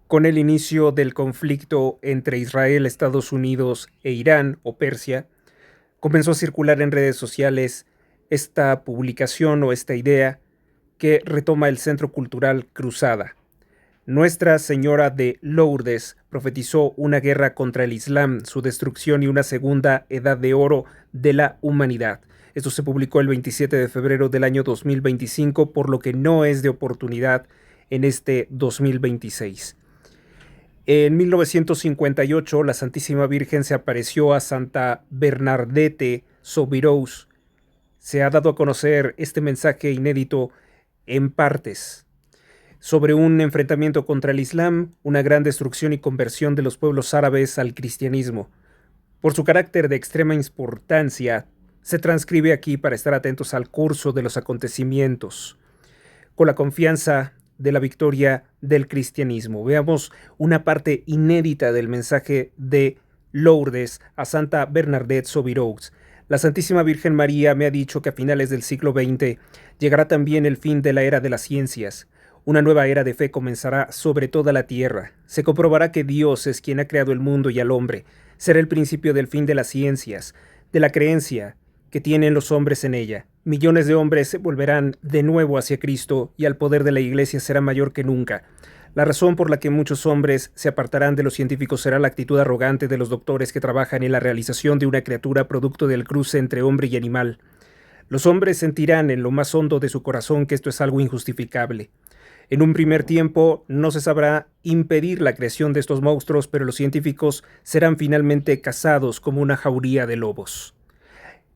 Con el inicio del conflicto entre Israel, Estados Unidos e Irán o Persia, comenzó a circular en redes sociales esta publicación o esta idea que retoma el Centro Cultural Cruzada. Nuestra Señora de Lourdes profetizó una guerra contra el Islam, su destrucción y una segunda edad de oro de la humanidad. Esto se publicó el 27 de febrero del año 2025, por lo que no es de oportunidad en este 2026. En 1958, la Santísima Virgen se apareció a Santa Bernadette Soubirous. Se ha dado a conocer este mensaje inédito en partes sobre un enfrentamiento contra el Islam, una gran destrucción y conversión de los pueblos árabes al cristianismo. Por su carácter de extrema importancia, se transcribe aquí para estar atentos al curso de los acontecimientos, con la confianza de la victoria del cristianismo. Veamos una parte inédita del mensaje de Lourdes a Santa Bernadette Soubirous. La Santísima Virgen María me ha dicho que a finales del siglo XX llegará también el fin de la era de las ciencias. Una nueva era de fe comenzará sobre toda la tierra. Se comprobará que Dios es quien ha creado el mundo y al hombre. Será el principio del fin de las ciencias, de la creencia que tienen los hombres en ella. Millones de hombres se volverán de nuevo hacia Cristo y el poder de la Iglesia será mayor que nunca. La razón por la que muchos hombres se apartarán de los científicos será la actitud arrogante de los doctores que trabajan en la realización de una criatura producto del cruce entre hombre y animal. Los hombres sentirán en lo más hondo de su corazón que esto es algo injustificable. En un primer tiempo no se sabrá impedir la creación de estos monstruos, pero los científicos serán finalmente cazados como una jauría de lobos.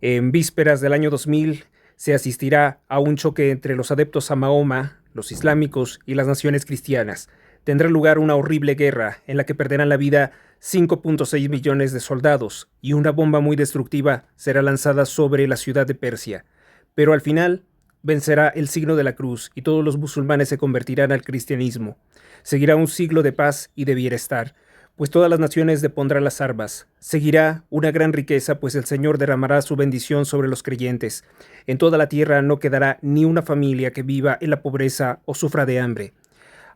En vísperas del año 2000 se asistirá a un choque entre los adeptos a Mahoma, los islámicos y las naciones cristianas. Tendrá lugar una horrible guerra en la que perderán la vida 5.6 millones de soldados y una bomba muy destructiva será lanzada sobre la ciudad de Persia. Pero al final vencerá el signo de la cruz y todos los musulmanes se convertirán al cristianismo. Seguirá un siglo de paz y de bienestar, pues todas las naciones depondrán las armas. Seguirá una gran riqueza, pues el Señor derramará su bendición sobre los creyentes. En toda la tierra no quedará ni una familia que viva en la pobreza o sufra de hambre.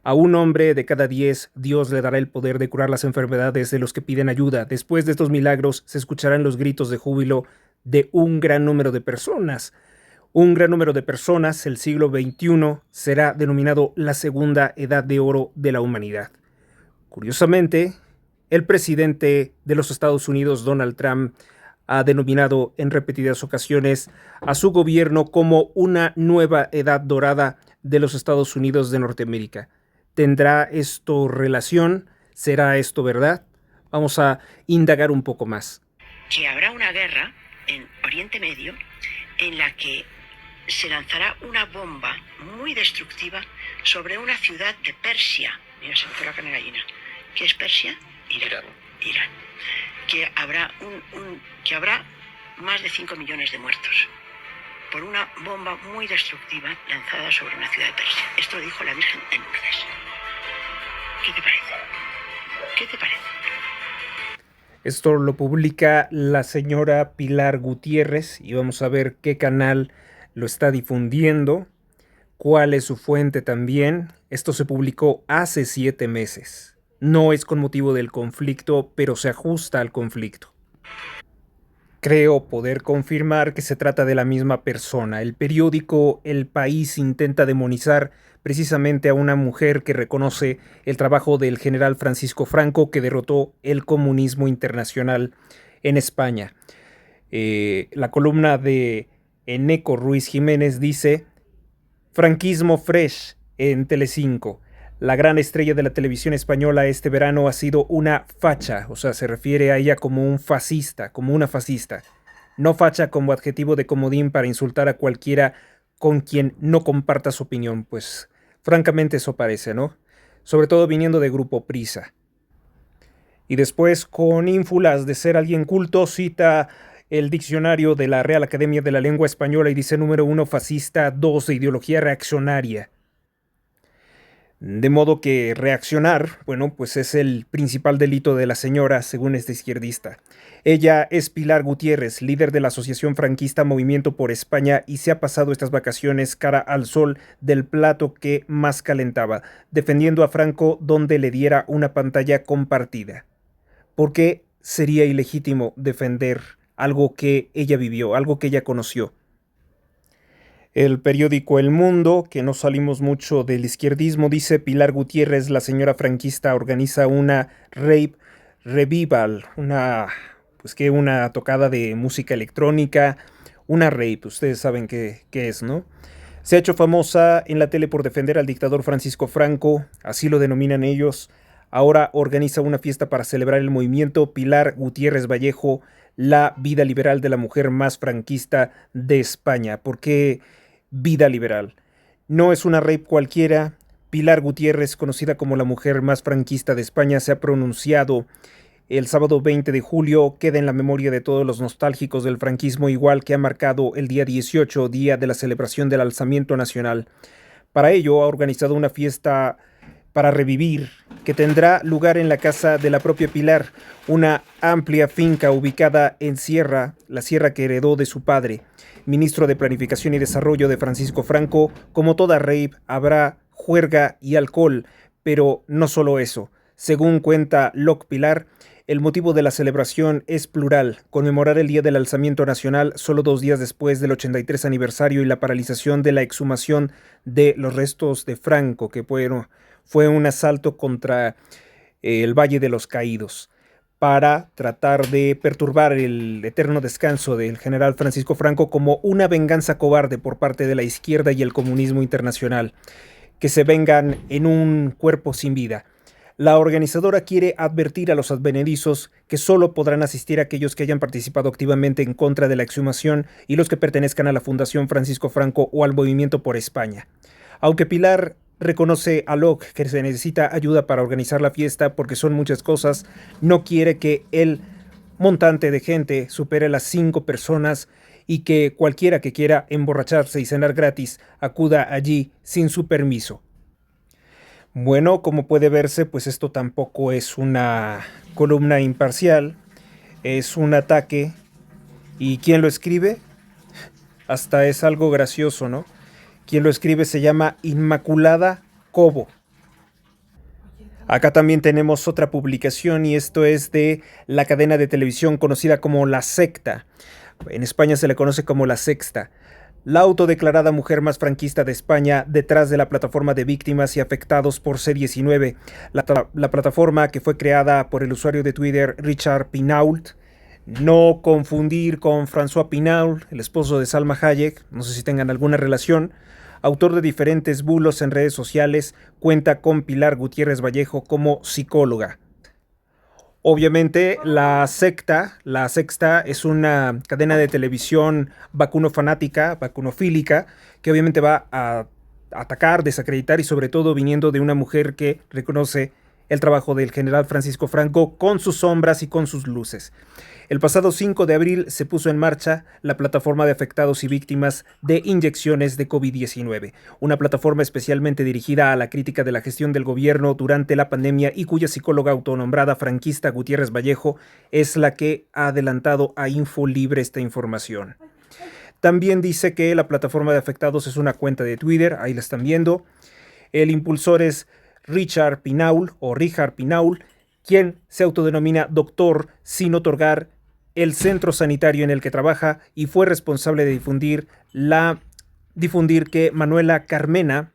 A un hombre de cada 10, Dios le dará el poder de curar las enfermedades de los que piden ayuda. Después de estos milagros, se escucharán los gritos de júbilo de un gran número de personas. Un gran número de personas, el siglo XXI, será denominado la segunda edad de oro de la humanidad. Curiosamente, el presidente de los Estados Unidos, Donald Trump, ha denominado en repetidas ocasiones a su gobierno como una nueva edad dorada de los Estados Unidos de Norteamérica. ¿Tendrá esto relación? ¿Será esto verdad? Vamos a indagar un poco más. Que habrá una guerra en Oriente Medio en la que se lanzará una bomba muy destructiva sobre una ciudad de Persia. Mira, se me fue la carne de gallina. ¿Qué es Persia? Irán. Que habrá más de 5 millones de muertos por una bomba muy destructiva lanzada sobre una ciudad de Persia. Esto lo dijo la Virgen en Lourdes. ¿Qué te parece? ¿Qué te parece? Esto lo publica la señora Pilar Gutiérrez y vamos a ver qué canal lo está difundiendo, cuál es su fuente también. Esto se publicó hace 7 meses. No es con motivo del conflicto, pero se ajusta al conflicto. Creo poder confirmar que se trata de la misma persona. El periódico El País intenta demonizar precisamente a una mujer que reconoce el trabajo del general Francisco Franco, que derrotó el comunismo internacional en España. La columna de Eneco Ruiz Jiménez dice: franquismo fresh en Telecinco. La gran estrella de la televisión española este verano ha sido una facha, o sea, se refiere a ella como un fascista, como una fascista. No facha como adjetivo de comodín para insultar a cualquiera con quien no comparta su opinión, pues francamente eso parece, ¿no? Sobre todo viniendo de Grupo Prisa. Y después, con ínfulas de ser alguien culto, cita el diccionario de la Real Academia de la Lengua Española y dice: número 1, fascista; 2, de ideología reaccionaria. De modo que reaccionar, bueno, pues es el principal delito de la señora, según este izquierdista. Ella es Pilar Gutiérrez, líder de la Asociación Franquista Movimiento por España, y se ha pasado estas vacaciones cara al sol del plato que más calentaba, defendiendo a Franco donde le diera una pantalla compartida. ¿Por qué sería ilegítimo defender algo que ella vivió, algo que ella conoció? El periódico El Mundo, que no salimos mucho del izquierdismo, dice: Pilar Gutiérrez, la señora franquista, organiza una rave revival, una tocada de música electrónica, una rave, ustedes saben qué es, ¿no? Se ha hecho famosa en la tele por defender al dictador Francisco Franco, así lo denominan ellos. Ahora organiza una fiesta para celebrar el movimiento Pilar Gutiérrez Vallejo, la vida liberal de la mujer más franquista de España. ¿Por qué vida liberal? No es una rave cualquiera. Pilar Gutiérrez, conocida como la mujer más franquista de España, se ha pronunciado el sábado 20 de julio. Queda en la memoria de todos los nostálgicos del franquismo, igual que ha marcado el día 18, día de la celebración del alzamiento nacional. Para ello ha organizado una fiesta para revivir, que tendrá lugar en la casa de la propia Pilar, una amplia finca ubicada en la sierra que heredó de su padre, ministro de Planificación y Desarrollo de Francisco Franco. Como toda rave, habrá juerga y alcohol, pero no solo eso. Según cuenta Loc Pilar, el motivo de la celebración es plural: conmemorar el Día del Alzamiento Nacional solo 2 días después del 83 aniversario y la paralización de la exhumación de los restos de Franco, que fue un asalto contra el Valle de los Caídos, para tratar de perturbar el eterno descanso del general Francisco Franco, como una venganza cobarde por parte de la izquierda y el comunismo internacional, que se vengan en un cuerpo sin vida. La organizadora quiere advertir a los advenedizos que solo podrán asistir aquellos que hayan participado activamente en contra de la exhumación y los que pertenezcan a la Fundación Francisco Franco o al Movimiento por España. Aunque Pilar reconoce a Locke que se necesita ayuda para organizar la fiesta porque son muchas cosas, no quiere que el montante de gente supere las 5 personas y que cualquiera que quiera emborracharse y cenar gratis acuda allí sin su permiso. Bueno, como puede verse, pues esto tampoco es una columna imparcial, es un ataque. ¿Y quién lo escribe? Hasta es algo gracioso, ¿no? Quien lo escribe se llama Inmaculada Cobo. Acá también tenemos otra publicación, y esto es de la cadena de televisión conocida como La Secta. En España se le conoce como La Sexta. La autodeclarada mujer más franquista de España, detrás de la plataforma de víctimas y afectados por C-19. La plataforma, que fue creada por el usuario de Twitter Richard Pinault. No confundir con François Pinault, el esposo de Salma Hayek, no sé si tengan alguna relación. Autor de diferentes bulos en redes sociales, cuenta con Pilar Gutiérrez Vallejo como psicóloga. Obviamente, La Sexta es una cadena de televisión vacunofanática, vacunofílica, que obviamente va a atacar, desacreditar, y sobre todo viniendo de una mujer que reconoce el trabajo del general Francisco Franco con sus sombras y con sus luces. El pasado 5 de abril se puso en marcha la plataforma de afectados y víctimas de inyecciones de COVID-19, una plataforma especialmente dirigida a la crítica de la gestión del gobierno durante la pandemia y cuya psicóloga autonombrada franquista Gutiérrez Vallejo es la que ha adelantado a Infolibre esta información. También dice que la plataforma de afectados es una cuenta de Twitter, ahí la están viendo. El impulsor es Richard Pinault, quien se autodenomina doctor sin otorgar el centro sanitario en el que trabaja, y fue responsable de difundir que Manuela Carmena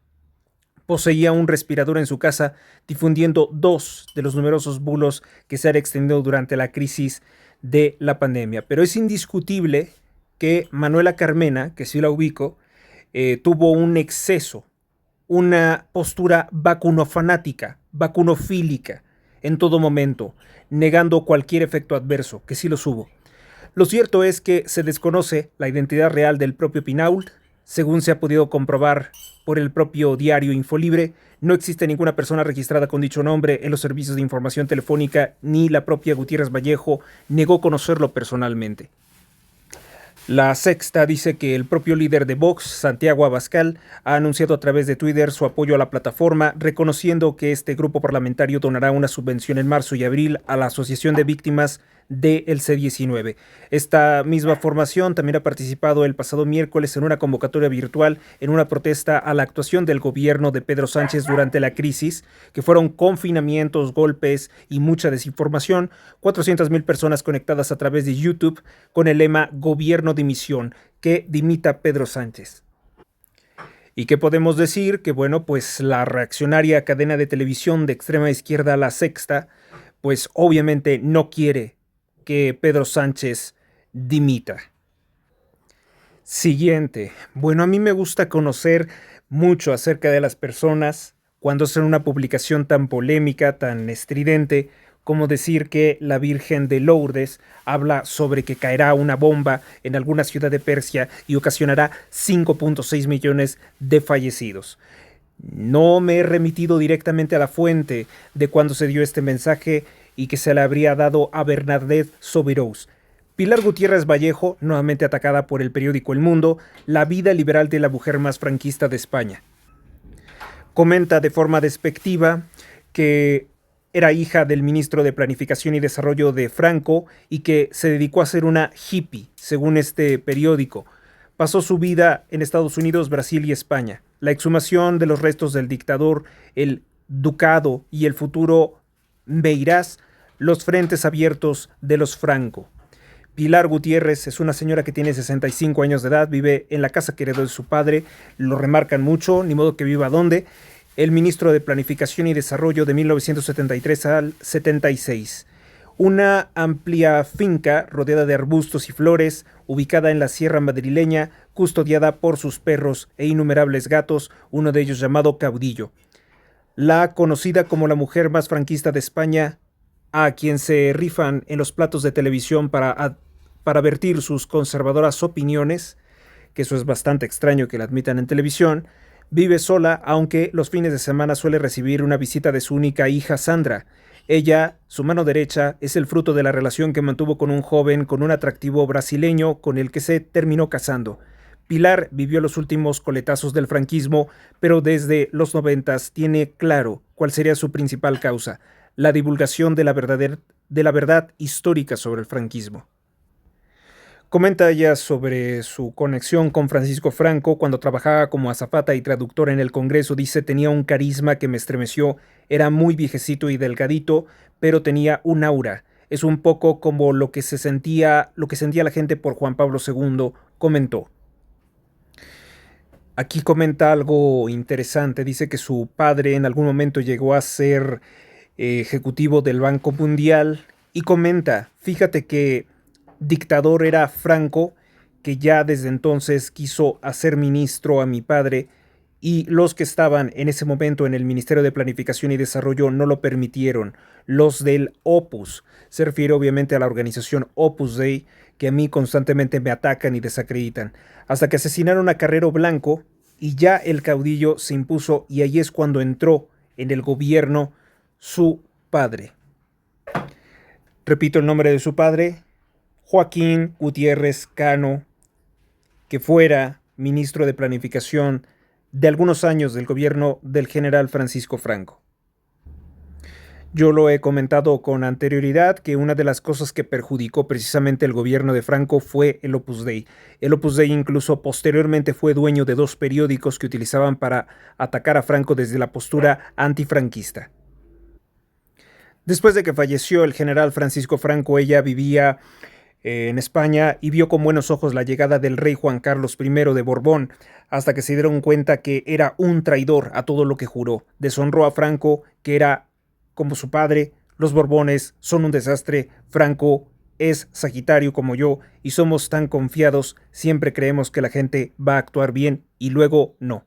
poseía un respirador en su casa, difundiendo 2 de los numerosos bulos que se han extendido durante la crisis de la pandemia. Pero es indiscutible que Manuela Carmena, que sí la ubico, tuvo un exceso, una postura vacunofanática, vacunofílica, en todo momento, negando cualquier efecto adverso, que sí los hubo. Lo cierto es que se desconoce la identidad real del propio Pinault. Según se ha podido comprobar por el propio diario Infolibre, no existe ninguna persona registrada con dicho nombre en los servicios de información telefónica, ni la propia Gutiérrez Vallejo negó conocerlo personalmente. La Sexta dice que el propio líder de Vox, Santiago Abascal, ha anunciado a través de Twitter su apoyo a la plataforma, reconociendo que este grupo parlamentario donará una subvención en marzo y abril a la Asociación de Víctimas del C-19. Esta misma formación también ha participado el pasado miércoles en una convocatoria virtual en una protesta a la actuación del gobierno de Pedro Sánchez durante la crisis, que fueron confinamientos, golpes y mucha desinformación. 400,000 personas conectadas a través de YouTube con el lema Gobierno dimisión, que dimita Pedro Sánchez. ¿Y qué podemos decir? Que bueno, pues la reaccionaria cadena de televisión de extrema izquierda La Sexta, pues obviamente no quiere que Pedro Sánchez dimita. Siguiente. Bueno, a mí me gusta conocer mucho acerca de las personas cuando hacen una publicación tan polémica, tan estridente, como decir que la Virgen de Lourdes habla sobre que caerá una bomba en alguna ciudad de Persia y ocasionará 5.6 millones de fallecidos. No me he remitido directamente a la fuente de cuando se dio este mensaje y que se le habría dado a Bernadette Sobeirous. Pilar Gutiérrez Vallejo, nuevamente atacada por el periódico El Mundo, la vida liberal de la mujer más franquista de España. Comenta de forma despectiva que era hija del ministro de Planificación y Desarrollo de Franco y que se dedicó a ser una hippie, según este periódico. Pasó su vida en Estados Unidos, Brasil y España. La exhumación de los restos del dictador, el ducado y el futuro Meirás, los frentes abiertos de los Franco. Pilar Gutiérrez es una señora que tiene 65 años de edad, vive en la casa que heredó de su padre, lo remarcan mucho, ni modo que viva donde. El ministro de Planificación y Desarrollo de 1973 al 76. Una amplia finca rodeada de arbustos y flores, ubicada en la sierra madrileña, custodiada por sus perros e innumerables gatos, uno de ellos llamado Caudillo. La conocida como la mujer más franquista de España, a quien se rifan en los platos de televisión para vertir sus conservadoras opiniones, que eso es bastante extraño que la admitan en televisión, vive sola, aunque los fines de semana suele recibir una visita de su única hija Sandra. Ella, su mano derecha, es el fruto de la relación que mantuvo con un joven con un atractivo brasileño con el que se terminó casando. Pilar vivió los últimos coletazos del franquismo, pero desde los 90 tiene claro cuál sería su principal causa: la divulgación de la verdad histórica sobre el franquismo. Comenta ella sobre su conexión con Francisco Franco cuando trabajaba como azafata y traductora en el Congreso. Dice: tenía un carisma que me estremeció, era muy viejecito y delgadito, pero tenía un aura. Es un poco como lo que sentía la gente por Juan Pablo II, comentó. Aquí comenta algo interesante, dice que su padre en algún momento llegó a ser ejecutivo del Banco Mundial y comenta: fíjate que dictador era Franco, que ya desde entonces quiso hacer ministro a mi padre, y los que estaban en ese momento en el Ministerio de Planificación y Desarrollo no lo permitieron. Los del Opus, se refiere obviamente a la organización Opus Dei, que a mí constantemente me atacan y desacreditan, hasta que asesinaron a Carrero Blanco y ya el caudillo se impuso, y ahí es cuando entró en el gobierno su padre. Repito el nombre de su padre: Joaquín Gutiérrez Cano, que fuera ministro de Planificación de algunos años del gobierno del general Francisco Franco. Yo lo he comentado con anterioridad que una de las cosas que perjudicó precisamente el gobierno de Franco fue el Opus Dei. El Opus Dei incluso posteriormente fue dueño de 2 periódicos que utilizaban para atacar a Franco desde la postura antifranquista. Después de que falleció el general Francisco Franco, ella vivía en España y vio con buenos ojos la llegada del rey Juan Carlos I de Borbón, hasta que se dieron cuenta que era un traidor a todo lo que juró. Deshonró a Franco, que era como su padre. Los Borbones son un desastre. Franco es Sagitario como yo y somos tan confiados, siempre creemos que la gente va a actuar bien y luego no.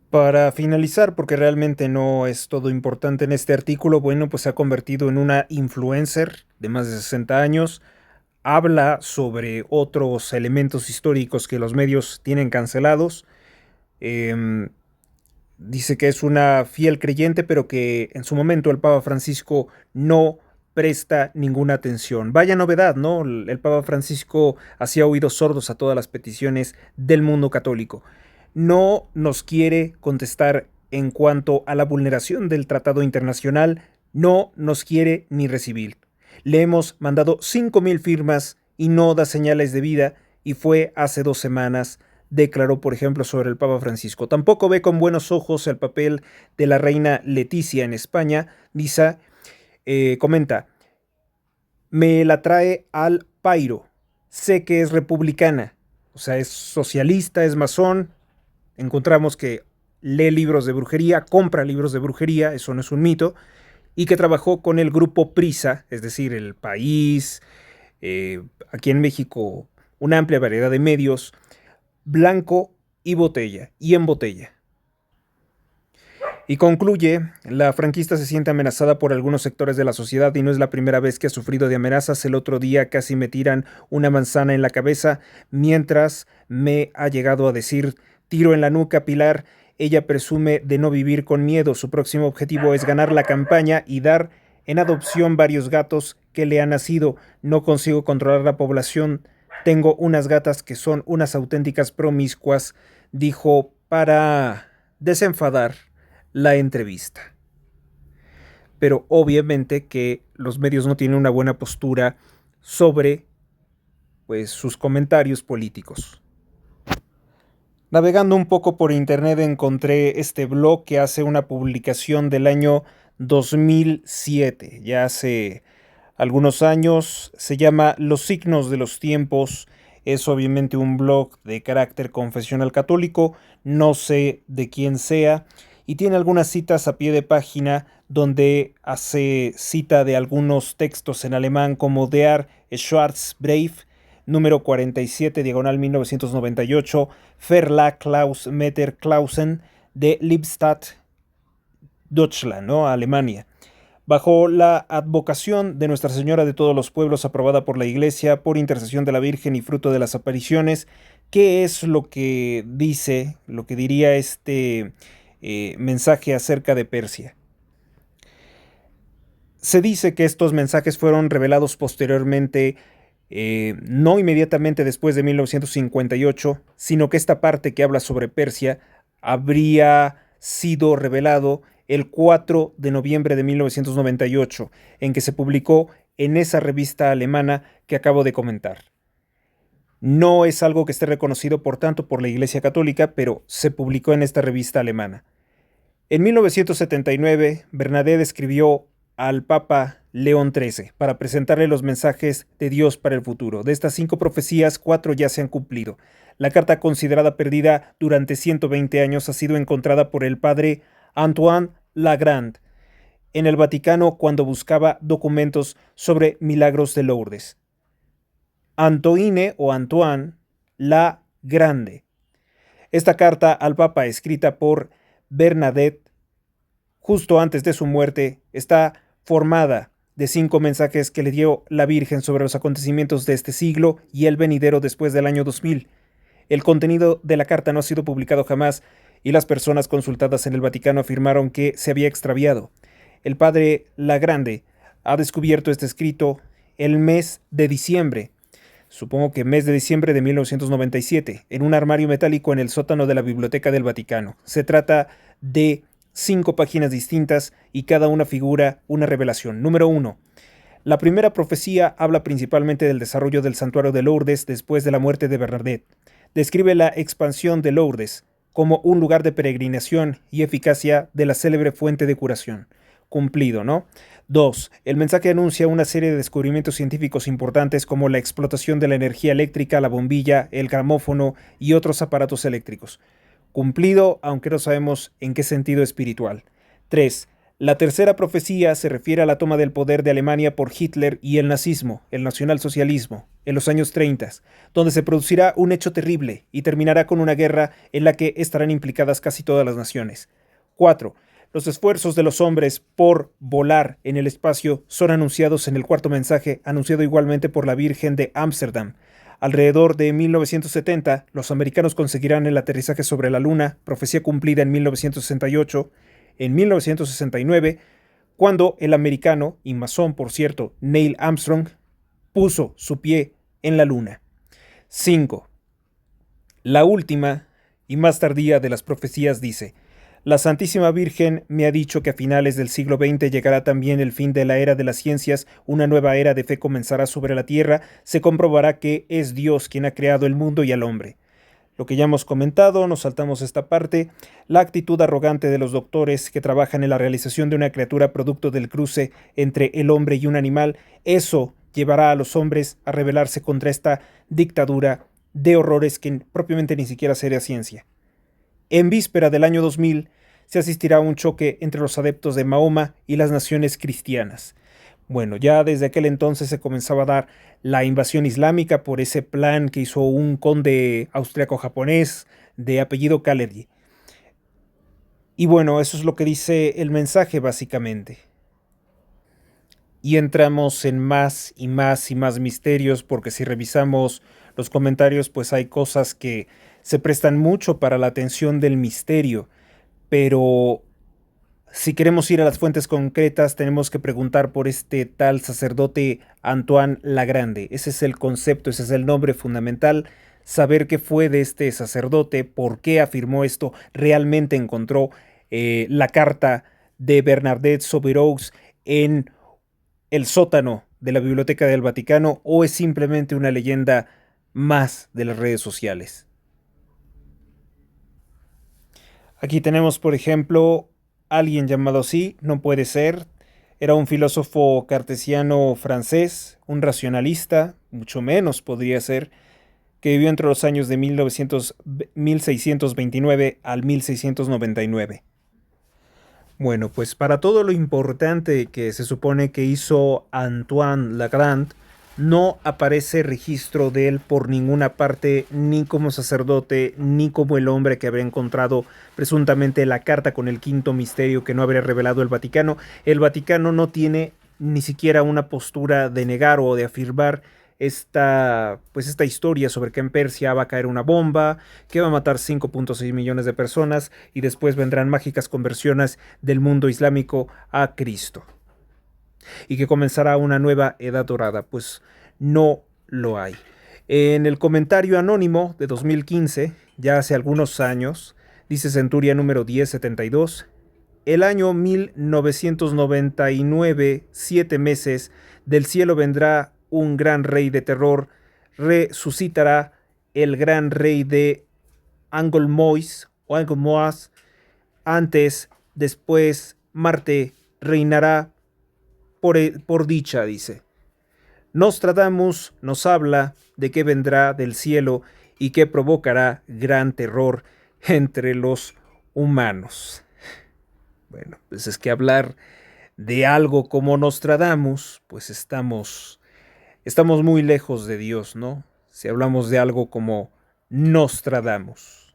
Para finalizar, porque realmente no es todo importante en este artículo, bueno, pues se ha convertido en una influencer de más de 60 años. Habla sobre otros elementos históricos que los medios tienen cancelados. Dice que es una fiel creyente, pero que en su momento el Papa Francisco no presta ninguna atención. Vaya novedad, ¿no? El Papa Francisco hacía oídos sordos a todas las peticiones del mundo católico. No nos quiere contestar en cuanto a la vulneración del tratado internacional, no nos quiere ni recibir. Le hemos mandado 5,000 firmas y no da señales de vida, y fue hace 2 semanas, declaró, por ejemplo, sobre el Papa Francisco. Tampoco ve con buenos ojos el papel de la reina Leticia en España. Lisa comenta: me la trae al pairo. Sé que es republicana, o sea, es socialista, es masón. Encontramos que lee libros de brujería, compra libros de brujería, eso no es un mito, y que trabajó con el grupo Prisa, es decir, El País, aquí en México una amplia variedad de medios, blanco y botella, y en botella. Y concluye: la franquista se siente amenazada por algunos sectores de la sociedad y no es la primera vez que ha sufrido de amenazas. El otro día casi me tiran una manzana en la cabeza mientras me ha llegado a decir tiro en la nuca, Pilar. Ella presume de no vivir con miedo. Su próximo objetivo es ganar la campaña y dar en adopción varios gatos que le han nacido. No consigo controlar la población. Tengo unas gatas que son unas auténticas promiscuas, dijo para desenfadar la entrevista. Pero obviamente que los medios no tienen una buena postura sobre pues sus comentarios políticos. Navegando un poco por internet encontré este blog que hace una publicación del año 2007, ya hace algunos años. Se llama Los signos de los tiempos. Es obviamente un blog de carácter confesional católico, no sé de quién sea, y tiene algunas citas a pie de página donde hace cita de algunos textos en alemán como Der Schwarzbrief, número 47, diagonal 1998, Verlag Klaus Metter Clausen, de Lippstadt, Deutschland, ¿no? Alemania. Bajo la advocación de Nuestra Señora de todos los pueblos, aprobada por la Iglesia, por intercesión de la Virgen y fruto de las apariciones, ¿qué es lo que dice, lo que diría este mensaje acerca de Persia? Se dice que estos mensajes fueron revelados posteriormente, no inmediatamente después de 1958, sino que esta parte que habla sobre Persia habría sido revelado el 4 de noviembre de 1998, en que se publicó en esa revista alemana que acabo de comentar. No es algo que esté reconocido por tanto por la Iglesia Católica, pero se publicó en esta revista alemana. En 1979, Bernadette escribió al Papa León XIII para presentarle los mensajes de Dios para el futuro. De estas 5 profecías, 4 ya se han cumplido. La carta considerada perdida durante 120 años ha sido encontrada por el padre Antoine Lagrand en el Vaticano cuando buscaba documentos sobre milagros de Lourdes. Antoine o Antoine la Grande. Esta carta al Papa, escrita por Bernadette justo antes de su muerte, está formada de 5 mensajes que le dio la Virgen sobre los acontecimientos de este siglo y el venidero después del año 2000. El contenido de la carta no ha sido publicado jamás y las personas consultadas en el Vaticano afirmaron que se había extraviado. El padre Lagrande ha descubierto este escrito el mes de diciembre, supongo que mes de diciembre de 1997, en un armario metálico en el sótano de la Biblioteca del Vaticano. Se trata de 5 páginas distintas y cada una figura una revelación. Número 1. La primera profecía habla principalmente del desarrollo del santuario de Lourdes después de la muerte de Bernadette. Describe la expansión de Lourdes como un lugar de peregrinación y eficacia de la célebre fuente de curación. Cumplido, ¿no? 2. El mensaje anuncia una serie de descubrimientos científicos importantes como la explotación de la energía eléctrica, la bombilla, el gramófono y otros aparatos eléctricos. Cumplido, aunque no sabemos en qué sentido espiritual. 3. La tercera profecía se refiere a la toma del poder de Alemania por Hitler y el nazismo, el nacionalsocialismo, en los años 30, donde se producirá un hecho terrible y terminará con una guerra en la que estarán implicadas casi todas las naciones. 4. Los esfuerzos de los hombres por volar en el espacio son anunciados en el cuarto mensaje, anunciado igualmente por la Virgen de Ámsterdam. Alrededor de 1970, los americanos conseguirán el aterrizaje sobre la Luna, profecía cumplida en 1968. En 1969, cuando el americano, y masón por cierto, Neil Armstrong, puso su pie en la Luna. 5. La última y más tardía de las profecías dice: la Santísima Virgen me ha dicho que a finales del siglo XX llegará también el fin de la era de las ciencias, una nueva era de fe comenzará sobre la tierra, se comprobará que es Dios quien ha creado el mundo y al hombre. Lo que ya hemos comentado, nos saltamos esta parte, la actitud arrogante de los doctores que trabajan en la realización de una criatura producto del cruce entre el hombre y un animal, eso llevará a los hombres a rebelarse contra esta dictadura de horrores que propiamente ni siquiera sería ciencia. En víspera del año 2000 se asistirá a un choque entre los adeptos de Mahoma y las naciones cristianas. Bueno, ya desde aquel entonces se comenzaba a dar la invasión islámica por ese plan que hizo un conde austriaco-japonés de apellido Khaledi. Y bueno, eso es lo que dice el mensaje básicamente. Y entramos en más y más y más misterios, porque si revisamos los comentarios, pues hay cosas que se prestan mucho para la atención del misterio, pero si queremos ir a las fuentes concretas, tenemos que preguntar por este tal sacerdote Antoine Lagrande. Ese es el concepto, ese es el nombre fundamental. Saber qué fue de este sacerdote, por qué afirmó esto, realmente encontró la carta de Bernadette Soubirous en el sótano de la Biblioteca del Vaticano, o es simplemente una leyenda más de las redes sociales. Aquí tenemos, por ejemplo, alguien llamado así, no puede ser. Era un filósofo cartesiano francés, un racionalista, mucho menos podría ser, que vivió entre los años de 1629 al 1699. Bueno, pues para todo lo importante que se supone que hizo Antoine Lagrande, no aparece registro de él por ninguna parte, ni como sacerdote, ni como el hombre que habría encontrado presuntamente la carta con el quinto misterio que no habría revelado el Vaticano. El Vaticano no tiene ni siquiera una postura de negar o de afirmar esta historia sobre que en Persia va a caer una bomba, que va a matar 5.6 millones de personas y después vendrán mágicas conversiones del mundo islámico a Cristo y que comenzará una nueva edad dorada. Pues no lo hay. En el comentario anónimo de 2015, ya hace algunos años, dice Centuria número 1072, el año 1999, 7 meses, del cielo vendrá un gran rey de terror, resucitará el gran rey de Angolmois o Angolmoas, antes, después, Marte reinará por dicha, dice. Nostradamus nos habla de que vendrá del cielo y que provocará gran terror entre los humanos. Bueno, pues es que hablar de algo como Nostradamus, pues estamos muy lejos de Dios, ¿no? Si hablamos de algo como Nostradamus.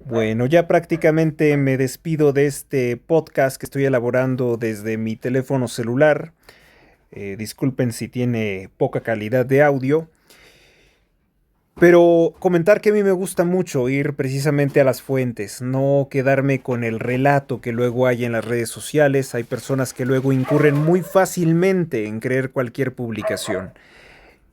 Bueno, ya prácticamente me despido de este podcast que estoy elaborando desde mi teléfono celular. Disculpen si tiene poca calidad de audio. Pero comentar que a mí me gusta mucho ir precisamente a las fuentes, no quedarme con el relato que luego hay en las redes sociales. Hay personas que luego incurren muy fácilmente en creer cualquier publicación.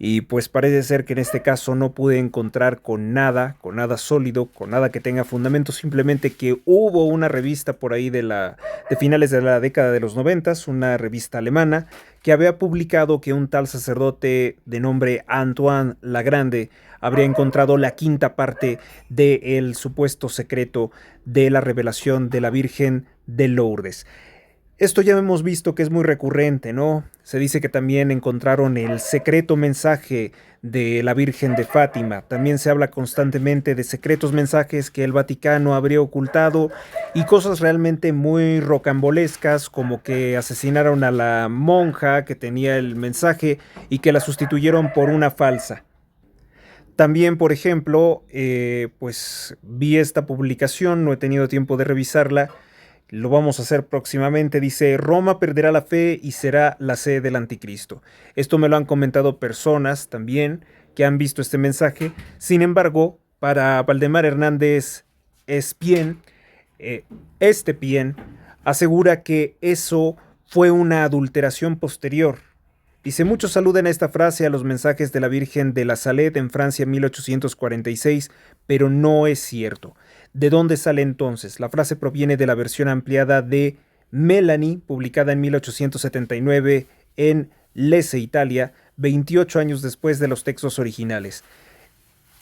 Y pues parece ser que en este caso no pude encontrar con nada sólido, con nada que tenga fundamento, simplemente que hubo una revista por ahí de finales de la década de los 90, una revista alemana, que había publicado que un tal sacerdote de nombre Antoine Lagrande habría encontrado la quinta parte del supuesto secreto de la revelación de la Virgen de Lourdes. Esto ya hemos visto que es muy recurrente, ¿no? Se dice que también encontraron el secreto mensaje de la Virgen de Fátima. También se habla constantemente de secretos mensajes que el Vaticano habría ocultado y cosas realmente muy rocambolescas, como que asesinaron a la monja que tenía el mensaje y que la sustituyeron por una falsa. También, por ejemplo, pues vi esta publicación, no he tenido tiempo de revisarla. Lo vamos a hacer próximamente. Dice: Roma perderá la fe y será la sede del anticristo. Esto me lo han comentado personas también que han visto este mensaje. Sin embargo, para Valdemar Hernández Espien, Estepien asegura que eso fue una adulteración posterior. Dice, muchos saludan esta frase a los mensajes de la Virgen de la Salette en Francia 1846, pero no es cierto. ¿De dónde sale entonces? La frase proviene de la versión ampliada de Melanie, publicada en 1879 en Lecce, Italia, 28 años después de los textos originales.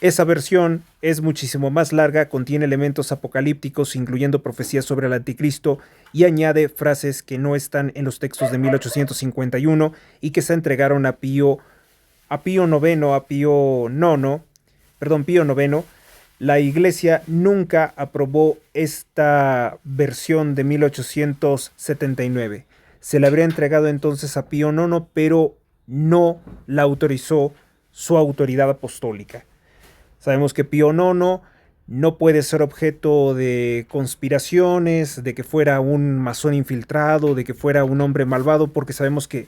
Esa versión es muchísimo más larga, contiene elementos apocalípticos, incluyendo profecías sobre el anticristo, y añade frases que no están en los textos de 1851 y que se entregaron a Pío IX. La Iglesia nunca aprobó esta versión de 1879. Se le habría entregado entonces a Pío IX, pero no la autorizó su autoridad apostólica. Sabemos que Pío IX no puede ser objeto de conspiraciones, de que fuera un masón infiltrado, de que fuera un hombre malvado, porque sabemos que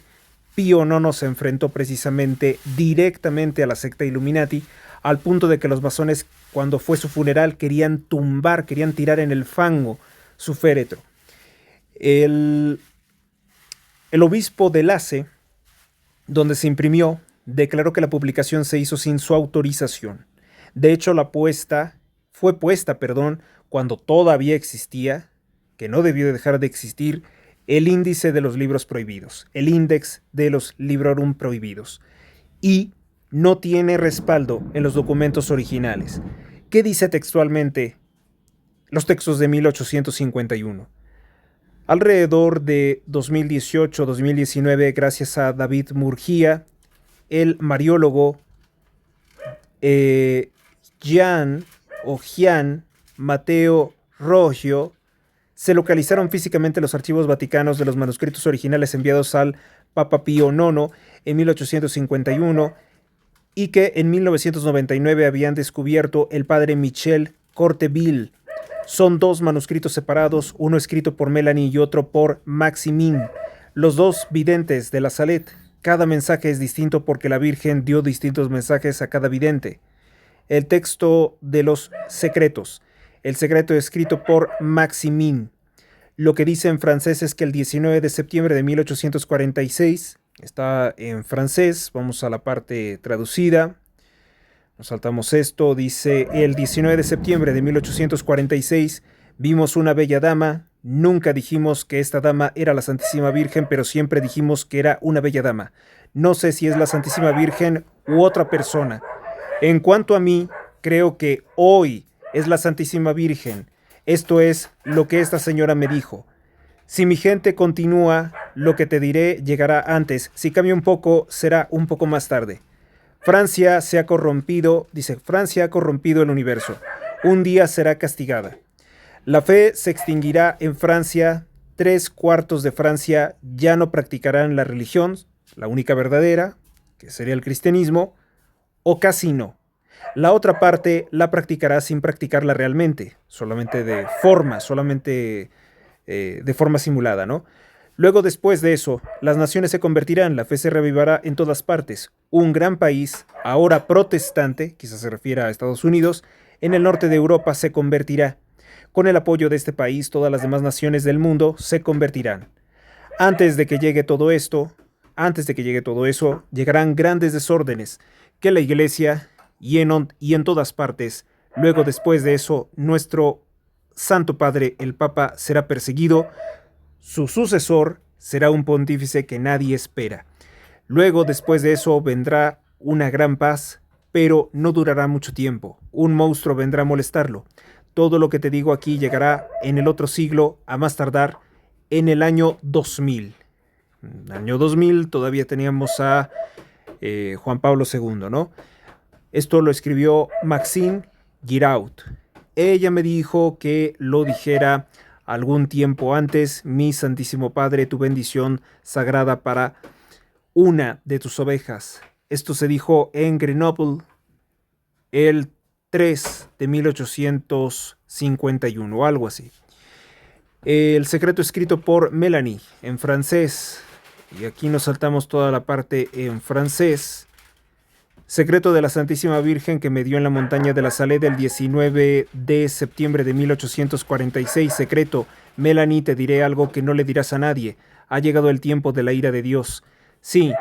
Pío IX se enfrentó precisamente directamente a la secta Illuminati, al punto de que los masones, cuando fue su funeral, querían tirar en el fango su féretro. El obispo de Lace, donde se imprimió, declaró que la publicación se hizo sin su autorización. De hecho, fue puesta, cuando todavía existía, que no debió de dejar de existir, el índice de los libros prohibidos, el Index de los Librorum Prohibidos, y no tiene respaldo en los documentos originales. ¿Qué dice textualmente los textos de 1851? Alrededor de 2018-2019, gracias a David Murguía, el mariólogo Gian Matteo Roggio, se localizaron físicamente los archivos vaticanos de los manuscritos originales enviados al Papa Pío IX en 1851 y que en 1999 habían descubierto el padre Michel Corteville. Son dos manuscritos separados, uno escrito por Melanie y otro por Maximin, los dos videntes de la Salette. Cada mensaje es distinto porque la Virgen dio distintos mensajes a cada vidente. El texto de los secretos. El secreto escrito por Maximin. Lo que dice en francés es que el 19 de septiembre de 1846, está en francés, vamos a la parte traducida, nos saltamos esto, dice, el 19 de septiembre de 1846 vimos una bella dama, nunca dijimos que esta dama era la Santísima Virgen, pero siempre dijimos que era una bella dama. No sé si es la Santísima Virgen u otra persona. En cuanto a mí, creo que hoy es la Santísima Virgen. Esto es lo que esta señora me dijo. Si mi gente continúa, lo que te diré llegará antes. Si cambia un poco, será un poco más tarde. Francia se ha corrompido, dice, Francia ha corrompido el universo. Un día será castigada. La fe se extinguirá en Francia. 3/4 de Francia ya no practicarán la religión, la única verdadera, que sería el cristianismo, o casi no. La otra parte la practicará sin practicarla realmente, solamente de forma simulada, ¿no? Luego, después de eso, las naciones se convertirán, la fe se revivará en todas partes. Un gran país, ahora protestante, quizás se refiera a Estados Unidos, en el norte de Europa se convertirá. Con el apoyo de este país, todas las demás naciones del mundo se convertirán. Antes de que llegue todo eso, llegarán grandes desórdenes que la Iglesia y en todas partes. Luego, después de eso, nuestro Santo Padre, el Papa, será perseguido. Su sucesor será un pontífice que nadie espera. Luego, después de eso, vendrá una gran paz, pero no durará mucho tiempo. Un monstruo vendrá a molestarlo. Todo lo que te digo aquí llegará en el otro siglo, a más tardar en el año 2000. En el año 2000 todavía teníamos a Juan Pablo II, ¿no? Esto lo escribió Maxime Giraud. Ella me dijo que lo dijera algún tiempo antes. Mi Santísimo Padre, tu bendición sagrada para una de tus ovejas. Esto se dijo en Grenoble el 3 de 1851 o algo así. El secreto escrito por Melanie en francés. Y aquí nos saltamos toda la parte en francés. Secreto de la Santísima Virgen que me dio en la montaña de la Saled el 19 de septiembre de 1846. Secreto, Melanie, te diré algo que no le dirás a nadie. Ha llegado el tiempo de la ira de Dios. Sí,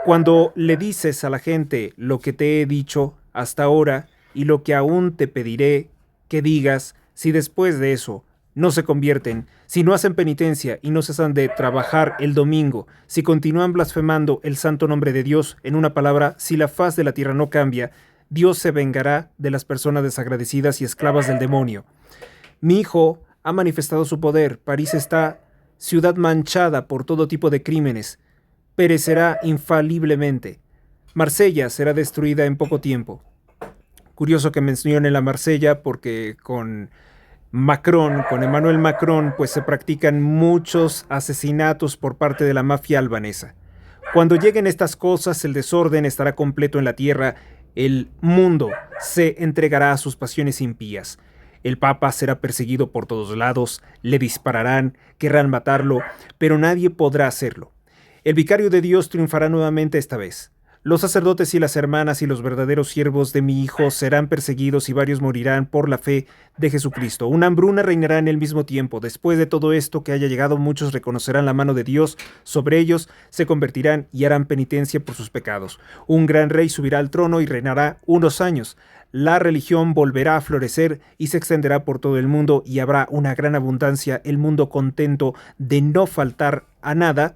cuando le dices a la gente lo que te he dicho hasta ahora y lo que aún te pediré que digas, si después de eso no se convierten, si no hacen penitencia y no cesan de trabajar el domingo, si continúan blasfemando el santo nombre de Dios, en una palabra, si la faz de la tierra no cambia, Dios se vengará de las personas desagradecidas y esclavas del demonio. Mi hijo ha manifestado su poder. París está ciudad manchada por todo tipo de crímenes. Perecerá infaliblemente. Marsella será destruida en poco tiempo. Curioso que mencione la Marsella porque con Emmanuel Macron, pues se practican muchos asesinatos por parte de la mafia albanesa. Cuando lleguen estas cosas, el desorden estará completo en la tierra, el mundo se entregará a sus pasiones impías. El Papa será perseguido por todos lados, le dispararán, querrán matarlo, pero nadie podrá hacerlo. El vicario de Dios triunfará nuevamente esta vez. Los sacerdotes y las hermanas y los verdaderos siervos de mi Hijo serán perseguidos y varios morirán por la fe de Jesucristo. Una hambruna reinará en el mismo tiempo. Después de todo esto que haya llegado, muchos reconocerán la mano de Dios sobre ellos, se convertirán y harán penitencia por sus pecados. Un gran rey subirá al trono y reinará unos años. La religión volverá a florecer y se extenderá por todo el mundo y habrá una gran abundancia. El mundo, contento de no faltar a nada,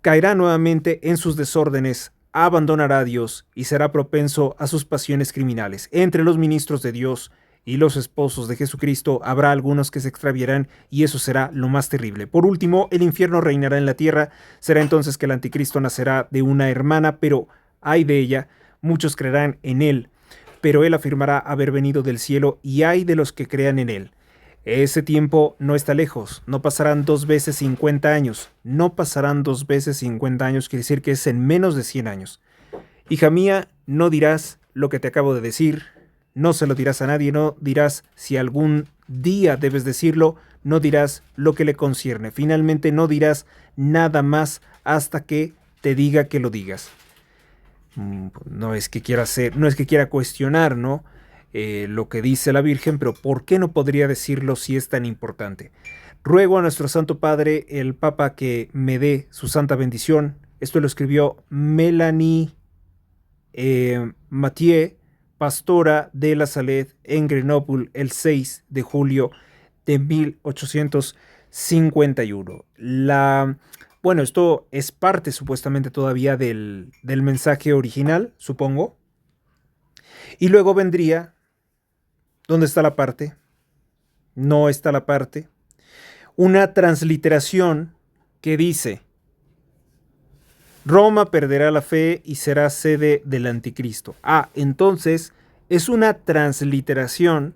caerá nuevamente en sus desórdenes, abandonará a Dios y será propenso a sus pasiones criminales. Entre los ministros de Dios y los esposos de Jesucristo habrá algunos que se extraviarán y eso será lo más terrible. Por último, el infierno reinará en la tierra. Será entonces que el anticristo nacerá de una hermana, pero ay de ella, muchos creerán en él, pero él afirmará haber venido del cielo y ay de los que crean en él. Ese tiempo no está lejos, no pasarán 2 veces 50 años, no pasarán 2 veces 50 años, quiere decir que es en menos de 100 años. Hija mía, no dirás lo que te acabo de decir, no se lo dirás a nadie, no dirás si algún día debes decirlo, no dirás lo que le concierne, finalmente no dirás nada más hasta que te diga que lo digas. No es que quiera cuestionar, ¿no? Lo que dice la Virgen, pero ¿por qué no podría decirlo si es tan importante? Ruego a nuestro Santo Padre, el Papa, que me dé su santa bendición. Esto lo escribió Melanie Mathieu, pastora de la Saled en Grenoble, el 6 de julio de 1851. Bueno, esto es parte supuestamente todavía del mensaje original, supongo. Y luego vendría... ¿Dónde está la parte? No está la parte. Una transliteración que dice: Roma perderá la fe y será sede del anticristo. Entonces es una transliteración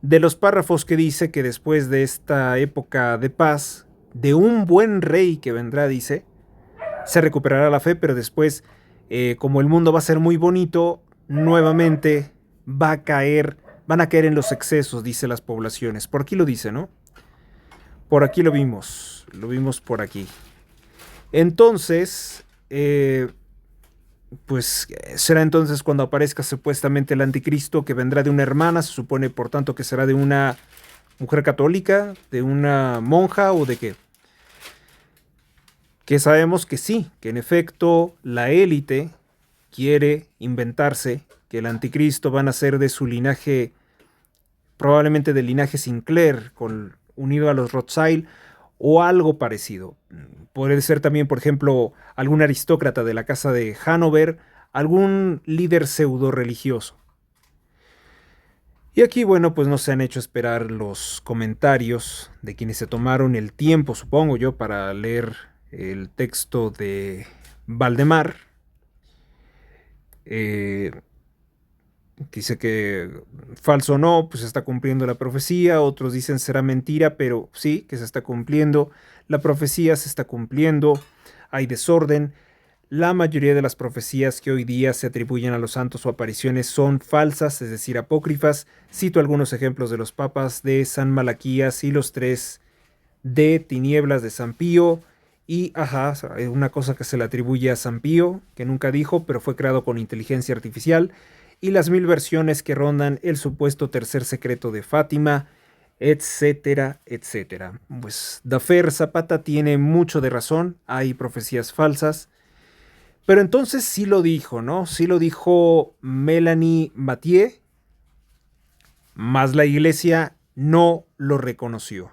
de los párrafos que dice que después de esta época de paz, de un buen rey que vendrá, dice, se recuperará la fe, pero después, como el mundo va a ser muy bonito, nuevamente van a caer en los excesos, dice las poblaciones. Por aquí lo dice, ¿no? Por aquí lo vimos por aquí. Entonces, pues será entonces cuando aparezca supuestamente el anticristo, que vendrá de una hermana, se supone por tanto que será de una mujer católica, de una monja o de qué. Que sabemos que sí, que en efecto la élite quiere inventarse que el anticristo van a ser de su linaje, probablemente del linaje Sinclair, unido a los Rothschild o algo parecido. Puede ser también, por ejemplo, algún aristócrata de la casa de Hannover, algún líder pseudo religioso. Y aquí, bueno, pues no se han hecho esperar los comentarios de quienes se tomaron el tiempo, supongo yo, para leer el texto de Valdemar. Dice que falso no, pues se está cumpliendo la profecía. Otros dicen será mentira, pero sí, que se está cumpliendo. La profecía se está cumpliendo. Hay desorden. La mayoría de las profecías que hoy día se atribuyen a los santos o apariciones son falsas, es decir, apócrifas. Cito algunos ejemplos de los papas de San Malaquías y los 3 de tinieblas de San Pío Y, una cosa que se le atribuye a San Pío, que nunca dijo, pero fue creado con inteligencia artificial, y las 1000 versiones que rondan el supuesto tercer secreto de Fátima, etcétera, etcétera. Pues Dafer Zapata tiene mucho de razón, hay profecías falsas, pero entonces sí lo dijo, ¿no? Sí lo dijo Melanie Mathieu, mas la iglesia no lo reconoció.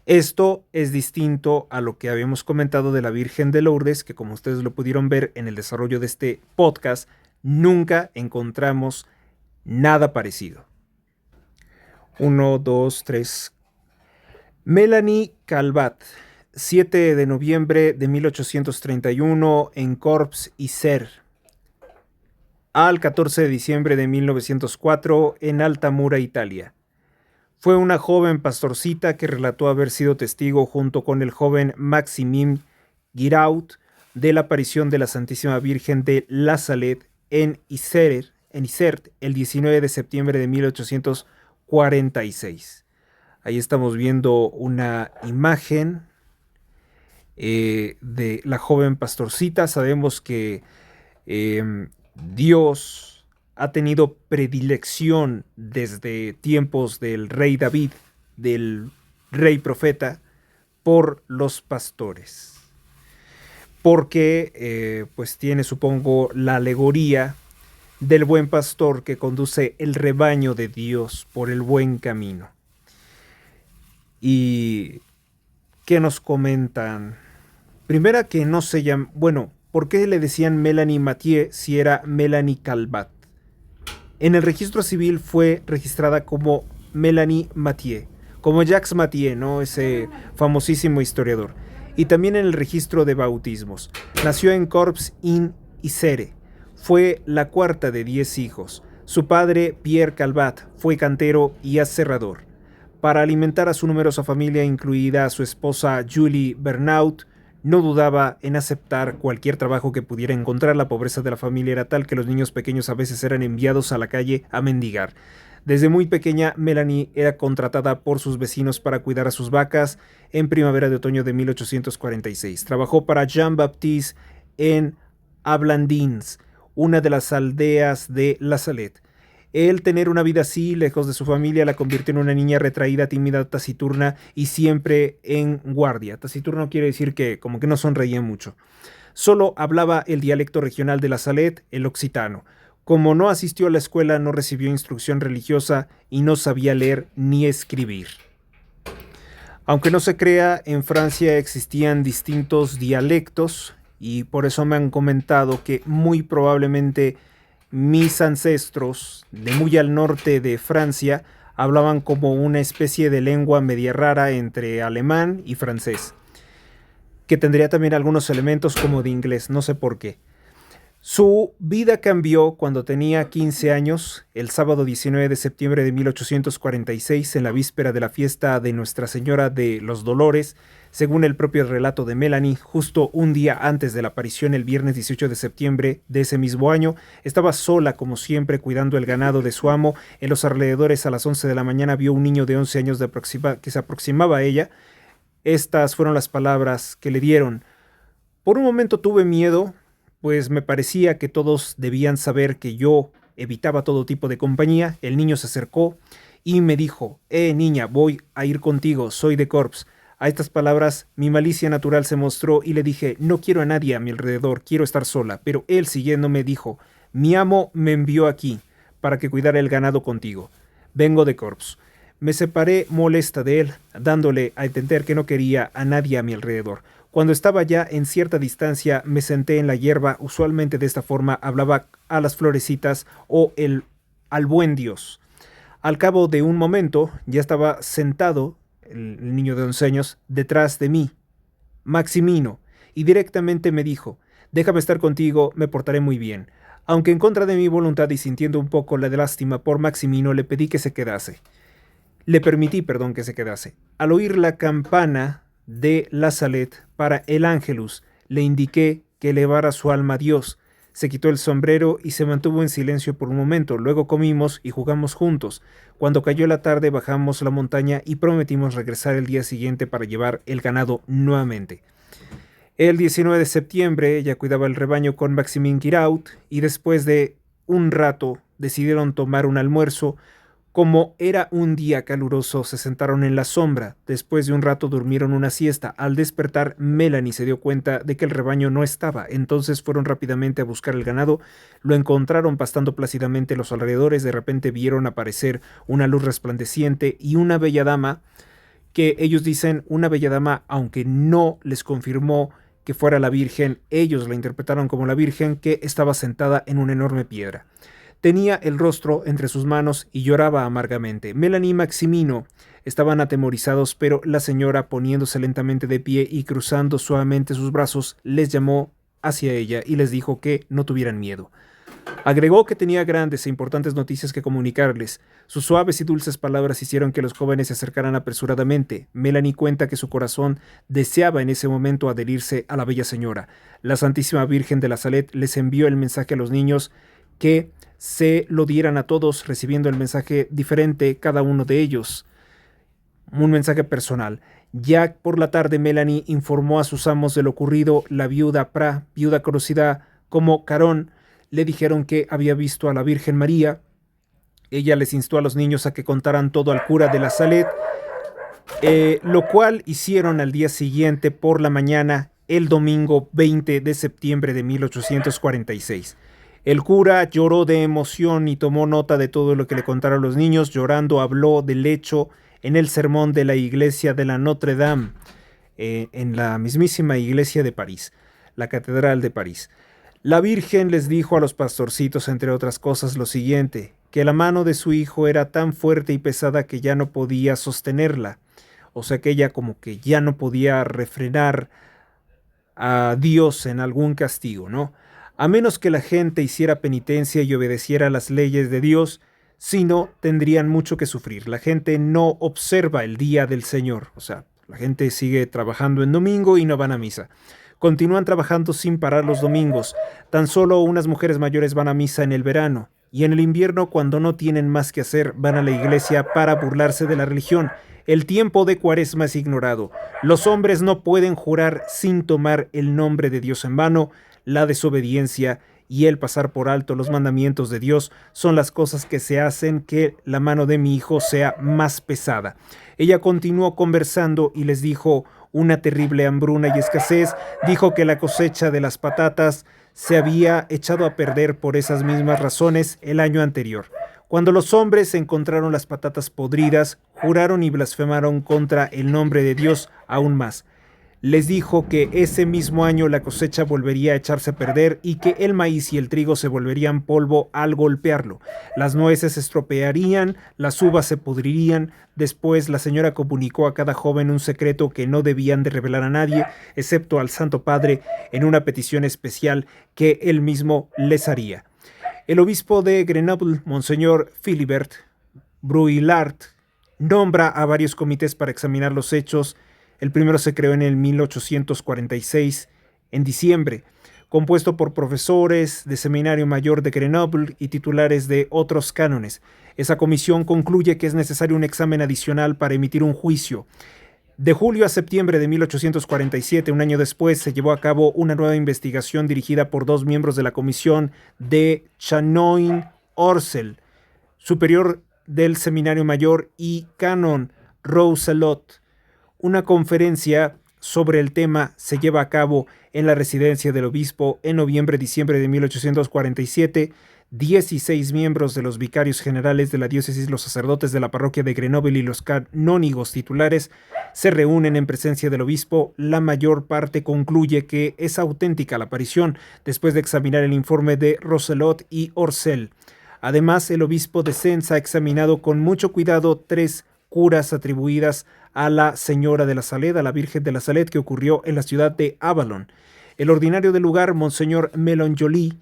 Esto es distinto a lo que habíamos comentado de la Virgen de Lourdes, que como ustedes lo pudieron ver en el desarrollo de este podcast, nunca encontramos nada parecido. 1, 2, 3. Melanie Calvat, 7 de noviembre de 1831 en Corps Isère, al 14 de diciembre de 1904 en Altamura, Italia. Fue una joven pastorcita que relató haber sido testigo junto con el joven Maximin Giraud de la aparición de la Santísima Virgen de La Salette en Isère el 19 de septiembre de 1846. Ahí estamos viendo una imagen de la joven pastorcita. Sabemos que Dios ha tenido predilección desde tiempos del rey David, del rey profeta, por los pastores. Porque pues tiene, supongo, la alegoría del buen pastor que conduce el rebaño de Dios por el buen camino. ¿Y qué nos comentan? Primera, que no se llama... Bueno, ¿por qué le decían Melanie Mathieu si era Melanie Calvat? En el registro civil fue registrada como Melanie Mathieu, como Jacques Mathieu, ¿no? Ese famosísimo historiador. Y también en el registro de bautismos. Nació en Corps in Isère. Fue la cuarta de 10 hijos. Su padre, Pierre Calvat, fue cantero y aserrador. Para alimentar a su numerosa familia, incluida a su esposa Julie Bernaut, no dudaba en aceptar cualquier trabajo que pudiera encontrar. La pobreza de la familia era tal que los niños pequeños a veces eran enviados a la calle a mendigar. Desde muy pequeña, Melanie era contratada por sus vecinos para cuidar a sus vacas en primavera de otoño de 1846. Trabajó para Jean-Baptiste en Ablandins, una de las aldeas de La Salette. El tener una vida así, lejos de su familia, la convirtió en una niña retraída, tímida, taciturna y siempre en guardia. Taciturno quiere decir que como que no sonreía mucho. Solo hablaba el dialecto regional de La Salette, el occitano. Como no asistió a la escuela, no recibió instrucción religiosa y no sabía leer ni escribir. Aunque no se crea, en Francia existían distintos dialectos y por eso me han comentado que muy probablemente mis ancestros de muy al norte de Francia hablaban como una especie de lengua media rara entre alemán y francés, que tendría también algunos elementos como de inglés, no sé por qué. Su vida cambió cuando tenía 15 años, el sábado 19 de septiembre de 1846, en la víspera de la fiesta de Nuestra Señora de los Dolores. Según el propio relato de Melanie, justo un día antes de la aparición, el viernes 18 de septiembre de ese mismo año, estaba sola como siempre cuidando el ganado de su amo. En los alrededores, a las 11 de la mañana, vio un niño de 11 años que se aproximaba a ella. Estas fueron las palabras que le dieron: por un momento tuve miedo, pues me parecía que todos debían saber que yo evitaba todo tipo de compañía. El niño se acercó y me dijo: niña, voy a ir contigo, soy de Corps. A estas palabras mi malicia natural se mostró y le dije: no quiero a nadie a mi alrededor, quiero estar sola. Pero él, siguiéndome, dijo: mi amo me envió aquí para que cuidara el ganado contigo. Vengo de Corps. Me separé molesta de él, dándole a entender que no quería a nadie a mi alrededor. Cuando estaba ya en cierta distancia, me senté en la hierba. Usualmente de esta forma hablaba a las florecitas o al buen Dios. Al cabo de un momento, ya estaba sentado el niño de 11 años detrás de mí, Maximino, y directamente me dijo: déjame estar contigo, me portaré muy bien. Aunque en contra de mi voluntad y sintiendo un poco la de lástima por Maximino, le permití que se quedase. Al oír la campana de La Salette para el Ángelus, le indiqué que elevara su alma a Dios. Se quitó el sombrero y se mantuvo en silencio por un momento. Luego comimos y jugamos juntos. Cuando cayó la tarde, bajamos la montaña y prometimos regresar el día siguiente para llevar el ganado nuevamente. El 19 de septiembre ella cuidaba el rebaño con Maximin Giraud y después de un rato decidieron tomar un almuerzo. Como era un día caluroso, se sentaron en la sombra. Después de un rato durmieron una siesta. Al despertar, Melanie se dio cuenta de que el rebaño no estaba. Entonces fueron rápidamente a buscar el ganado. Lo encontraron pastando plácidamente en los alrededores. De repente vieron aparecer una luz resplandeciente y una bella dama, que ellos dicen una bella dama, aunque no les confirmó que fuera la Virgen. Ellos la interpretaron como la Virgen, que estaba sentada en una enorme piedra. Tenía el rostro entre sus manos y lloraba amargamente. Melanie y Maximino estaban atemorizados, pero la señora, poniéndose lentamente de pie y cruzando suavemente sus brazos, les llamó hacia ella y les dijo que no tuvieran miedo. Agregó que tenía grandes e importantes noticias que comunicarles. Sus suaves y dulces palabras hicieron que los jóvenes se acercaran apresuradamente. Melanie cuenta que su corazón deseaba en ese momento adherirse a la bella señora. La Santísima Virgen de la Salet les envió el mensaje a los niños, que se lo dieran a todos, recibiendo el mensaje diferente cada uno de ellos, un mensaje personal. Ya por la tarde Melanie informó a sus amos de lo ocurrido. La viuda Pra, viuda conocida como Carón, le dijeron que había visto a la Virgen María. Ella les instó a los niños a que contaran todo al cura de la Salet, lo cual hicieron al día siguiente por la mañana, el domingo 20 de septiembre de 1846. El cura lloró de emoción y tomó nota de todo lo que le contaron los niños. Llorando habló del hecho en el sermón de la iglesia de la Notre Dame, en la mismísima iglesia de París, la catedral de París. La Virgen les dijo a los pastorcitos, entre otras cosas, lo siguiente: que la mano de su hijo era tan fuerte y pesada que ya no podía sostenerla. O sea que ella como que ya no podía refrenar a Dios en algún castigo, ¿no? A menos que la gente hiciera penitencia y obedeciera las leyes de Dios, si no, tendrían mucho que sufrir. La gente no observa el día del Señor, o sea, la gente sigue trabajando en domingo y no van a misa. Continúan trabajando sin parar los domingos. Tan solo unas mujeres mayores van a misa en el verano, y en el invierno, cuando no tienen más que hacer, van a la iglesia para burlarse de la religión. El tiempo de Cuaresma es ignorado. Los hombres no pueden jurar sin tomar el nombre de Dios en vano. La desobediencia y el pasar por alto los mandamientos de Dios son las cosas que se hacen que la mano de mi hijo sea más pesada. Ella continuó conversando y les dijo una terrible hambruna y escasez. Dijo que la cosecha de las patatas se había echado a perder por esas mismas razones el año anterior. Cuando los hombres encontraron las patatas podridas, juraron y blasfemaron contra el nombre de Dios aún más. Les dijo que ese mismo año la cosecha volvería a echarse a perder y que el maíz y el trigo se volverían polvo al golpearlo. Las nueces se estropearían, las uvas se pudrirían. Después la señora comunicó a cada joven un secreto que no debían de revelar a nadie, excepto al Santo Padre, en una petición especial que él mismo les haría. El obispo de Grenoble, Monseñor Philibert Bruyllart, nombra a varios comités para examinar los hechos. El primero se creó en el 1846, en diciembre, compuesto por profesores de Seminario Mayor de Grenoble y titulares de otros cánones. Esa comisión concluye que es necesario un examen adicional para emitir un juicio. De julio a septiembre de 1847, un año después, se llevó a cabo una nueva investigación dirigida por dos miembros de la comisión de Chanoine-Orcel, superior del Seminario Mayor, y Canon Rousselot. Una conferencia sobre el tema se lleva a cabo en la residencia del obispo en noviembre-diciembre de 1847. 16 miembros de los vicarios generales de la diócesis, los sacerdotes de la parroquia de Grenoble y los canónigos titulares se reúnen en presencia del obispo. La mayor parte concluye que es auténtica la aparición después de examinar el informe de Rousselot y Orcel. Además, el obispo de Sens ha examinado con mucho cuidado 3 curas atribuidas a la Señora de la Salet, a la Virgen de la Salet, que ocurrió en la ciudad de Avalon. El ordinario del lugar, Monseñor Melonjoly,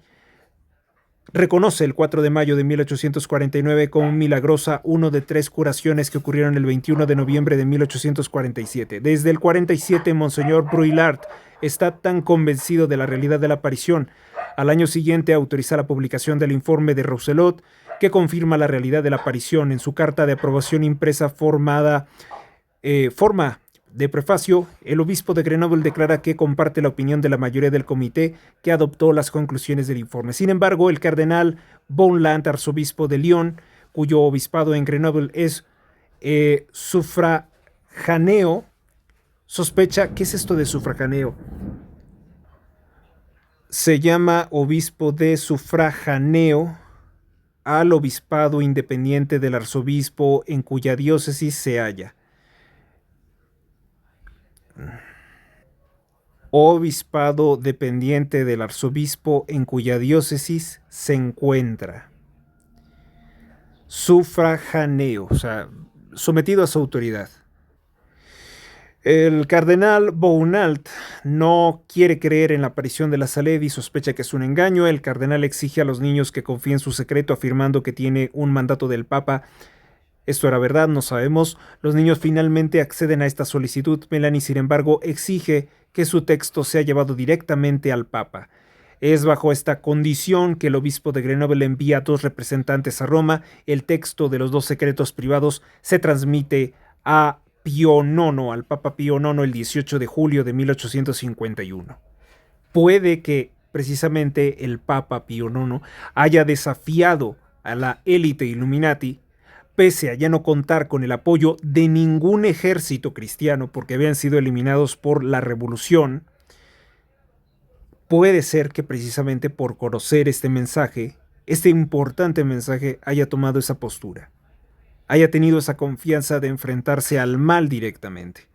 reconoce el 4 de mayo de 1849 como milagrosa uno de 3 curaciones que ocurrieron el 21 de noviembre de 1847. Desde el 47, Monseñor Bruyllart está tan convencido de la realidad de la aparición. Al año siguiente autoriza la publicación del informe de Rousselot, que confirma la realidad de la aparición. En su carta de aprobación impresa forma De prefacio, el obispo de Grenoble declara que comparte la opinión de la mayoría del comité que adoptó las conclusiones del informe. Sin embargo, el cardenal Bonland, arzobispo de Lyon, cuyo obispado en Grenoble es sufragáneo, sospecha. ¿Qué es esto de sufragáneo? Se llama obispo de sufragáneo al obispado independiente del arzobispo en cuya diócesis se halla. Obispado dependiente del arzobispo en cuya diócesis se encuentra. Sufragáneo, o sea, sometido a su autoridad. El cardenal Bonald no quiere creer en la aparición de la Saled y sospecha que es un engaño. El cardenal exige a los niños que confíen su secreto, afirmando que tiene un mandato del Papa. Esto era verdad, no sabemos. Los niños finalmente acceden a esta solicitud. Melanie, sin embargo, exige que su texto sea llevado directamente al Papa. Es bajo esta condición que el obispo de Grenoble envía 2 representantes a Roma. El texto de los 2 secretos privados se transmite a Pío IX, al Papa Pío IX, el 18 de julio de 1851. Puede que precisamente el Papa Pío IX haya desafiado a la élite Illuminati, pese a ya no contar con el apoyo de ningún ejército cristiano porque habían sido eliminados por la revolución. Puede ser que precisamente por conocer este mensaje, este importante mensaje, haya tomado esa postura, haya tenido esa confianza de enfrentarse al mal directamente.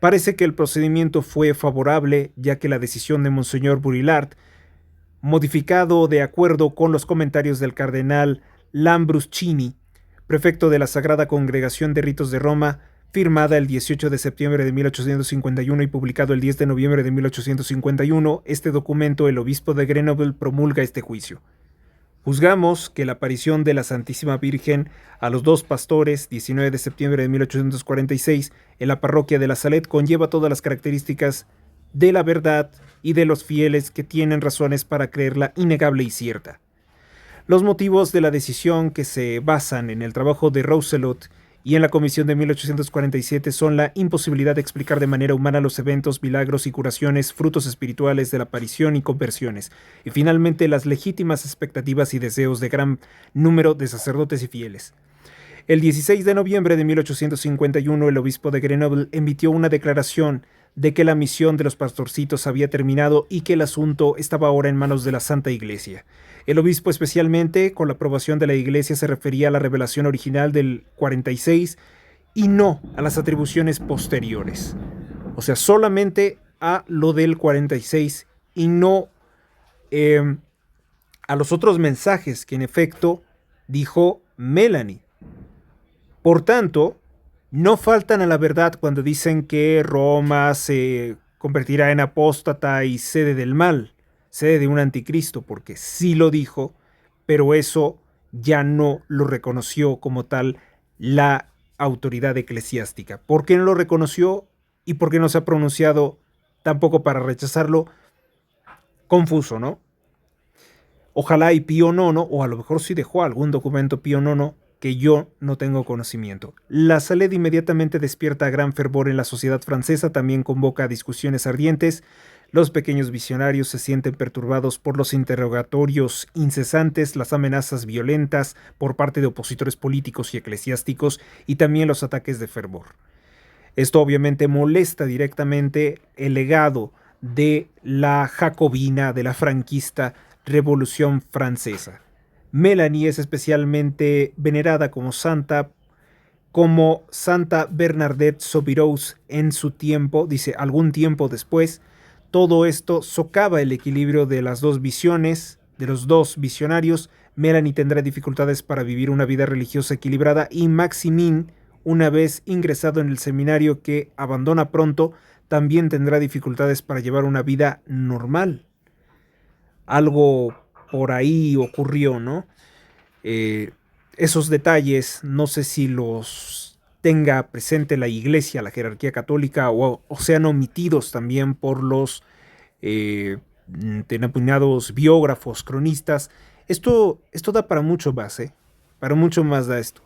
Parece que el procedimiento fue favorable, ya que la decisión de Monseñor Brulart, modificado de acuerdo con los comentarios del cardenal Lambruschini, prefecto de la Sagrada Congregación de Ritos de Roma, firmada el 18 de septiembre de 1851 y publicado el 10 de noviembre de 1851, este documento el obispo de Grenoble promulga este juicio. Juzgamos que la aparición de la Santísima Virgen a los 2 pastores, 19 de septiembre de 1846, en la parroquia de la Salette, conlleva todas las características de la verdad y de los fieles que tienen razones para creerla innegable y cierta. Los motivos de la decisión, que se basan en el trabajo de Rousselot y en la Comisión de 1847, son la imposibilidad de explicar de manera humana los eventos, milagros y curaciones, frutos espirituales de la aparición y conversiones, y finalmente las legítimas expectativas y deseos de gran número de sacerdotes y fieles. El 16 de noviembre de 1851, el obispo de Grenoble emitió una declaración de que la misión de los pastorcitos había terminado y que el asunto estaba ahora en manos de la Santa Iglesia. El obispo, especialmente con la aprobación de la Iglesia, se refería a la revelación original del 46 y no a las atribuciones posteriores. O sea, solamente a lo del 46 y no a los otros mensajes que en efecto dijo Melanie. Por tanto, no faltan a la verdad cuando dicen que Roma se convertirá en apóstata y sede del mal, sede de un anticristo, porque sí lo dijo, pero eso ya no lo reconoció como tal la autoridad eclesiástica. ¿Por qué no lo reconoció y por qué no se ha pronunciado tampoco para rechazarlo? Confuso, ¿no? Ojalá y Pío IX, o a lo mejor sí dejó algún documento Pío IX, que yo no tengo conocimiento. La Saled inmediatamente despierta gran fervor en la sociedad francesa, también convoca a discusiones ardientes. Los pequeños visionarios se sienten perturbados por los interrogatorios incesantes, las amenazas violentas por parte de opositores políticos y eclesiásticos y también los ataques de fervor. Esto obviamente molesta directamente el legado de la jacobina, de la franquista Revolución Francesa. Melanie es especialmente venerada como Santa Bernadette Soubirous en su tiempo, dice algún tiempo después. Todo esto socava el equilibrio de las 2 visiones, de los 2 visionarios. Melanie tendrá dificultades para vivir una vida religiosa equilibrada y Maximin, una vez ingresado en el seminario que abandona pronto, también tendrá dificultades para llevar una vida normal. Algo por ahí ocurrió, ¿no? Esos detalles no sé si los tenga presente la Iglesia, la jerarquía católica, o sean omitidos también por los denominados biógrafos, cronistas. Esto da para mucho más, para mucho más da esto.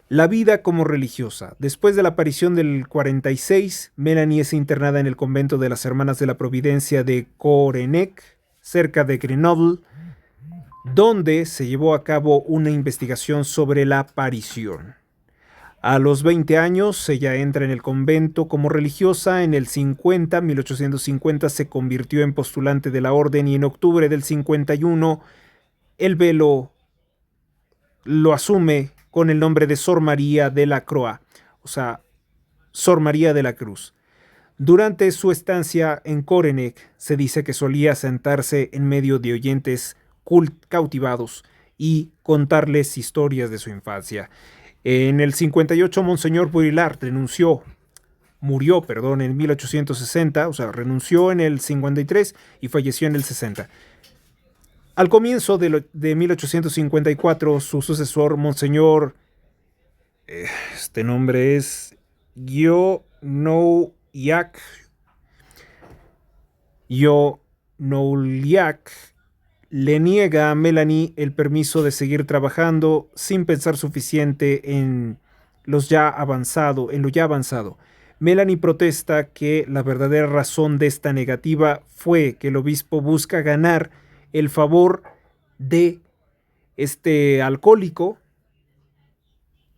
La vida como religiosa. Después de la aparición del 46, Melanie es internada en el convento de las Hermanas de la Providencia de Corenec, cerca de Grenoble, donde se llevó a cabo una investigación sobre la aparición. A los 20 años, ella entra en el convento como religiosa. En el 1850, se convirtió en postulante de la orden y en octubre del 51 el velo lo asume con el nombre de Sor María de la Croix, o sea, Sor María de la Cruz. Durante su estancia en Corenec, se dice que solía sentarse en medio de oyentes cautivados y contarles historias de su infancia. En el 58, Monseñor Brulart murió en 1860, o sea, renunció en el 53 y falleció en el 60. Al comienzo de 1854, su sucesor, Monseñor, este nombre es Yo-No-Yak, le niega a Melanie el permiso de seguir trabajando sin pensar suficiente en lo ya avanzado. Melanie protesta que la verdadera razón de esta negativa fue que el obispo busca ganar el favor de este alcohólico,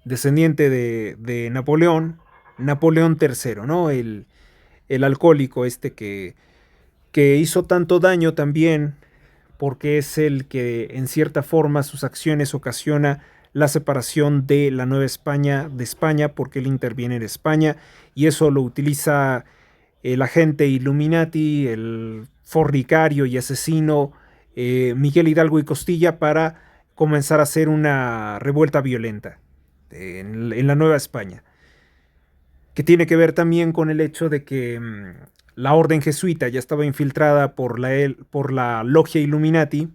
descendiente de Napoleón III, ¿no? El alcohólico que hizo tanto daño también, porque es el que en cierta forma sus acciones ocasiona la separación de la Nueva España de España, porque él interviene en España y eso lo utiliza el agente Illuminati, el fornicario y asesino Miguel Hidalgo y Costilla, para comenzar a hacer una revuelta violenta en la Nueva España, que tiene que ver también con el hecho de que la orden jesuita ya estaba infiltrada por la logia Illuminati.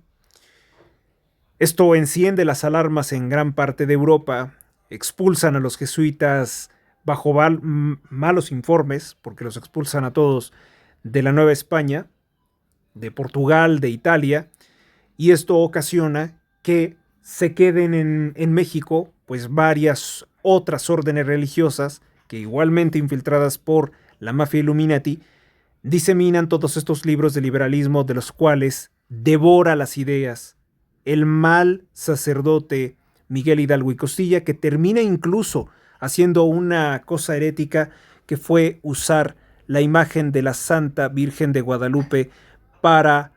Esto enciende las alarmas en gran parte de Europa, expulsan a los jesuitas bajo malos informes, porque los expulsan a todos de la Nueva España, de Portugal, de Italia, y esto ocasiona que se queden en México pues varias otras órdenes religiosas que, igualmente infiltradas por la mafia Illuminati, diseminan todos estos libros de liberalismo, de los cuales devora las ideas el mal sacerdote Miguel Hidalgo y Costilla, que termina incluso haciendo una cosa herética, que fue usar la imagen de la Santa Virgen de Guadalupe para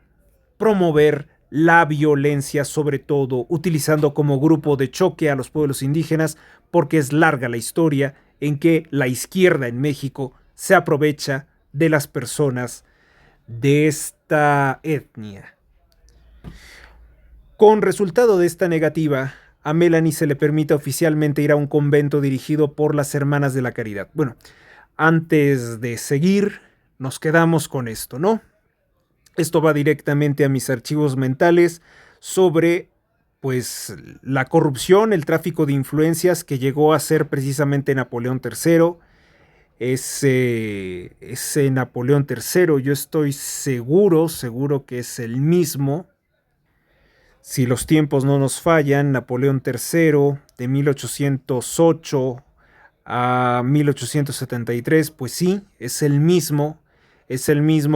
promover la violencia, sobre todo utilizando como grupo de choque a los pueblos indígenas, porque es larga la historia en que la izquierda en México se aprovecha de las personas de esta etnia. Con resultado de esta negativa, a Melanie se le permite oficialmente ir a un convento dirigido por las Hermanas de la Caridad. Bueno, antes de seguir, nos quedamos con esto, ¿no? Esto va directamente a mis archivos mentales sobre, pues, la corrupción, el tráfico de influencias que llegó a ser precisamente Napoleón III. Ese Napoleón III, yo estoy seguro que es el mismo. Si los tiempos no nos fallan, Napoleón III de 1808 a 1873, pues sí, es el mismo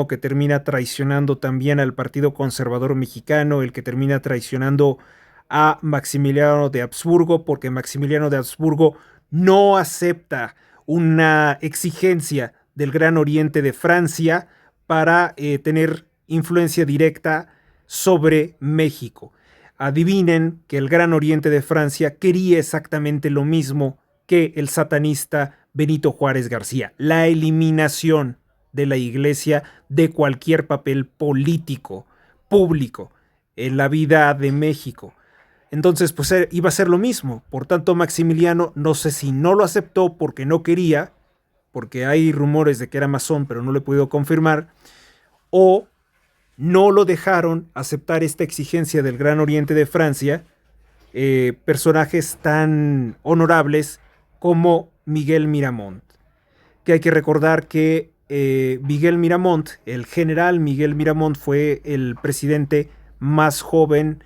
que termina traicionando también al Partido Conservador Mexicano, el que termina traicionando a Maximiliano de Habsburgo, porque Maximiliano de Habsburgo no acepta una exigencia del Gran Oriente de Francia para tener influencia directa sobre México. Adivinen que el Gran Oriente de Francia quería exactamente lo mismo que el satanista Benito Juárez García: la eliminación de la Iglesia de cualquier papel político, público, en la vida de México. Entonces, pues iba a ser lo mismo. Por tanto, Maximiliano, no sé si no lo aceptó porque no quería, porque hay rumores de que era masón, pero no lo he podido confirmar, o no lo dejaron aceptar esta exigencia del Gran Oriente de Francia, personajes tan honorables como Miguel Miramont. Que hay que recordar que Miguel Miramont, el general Miguel Miramont, fue el presidente más joven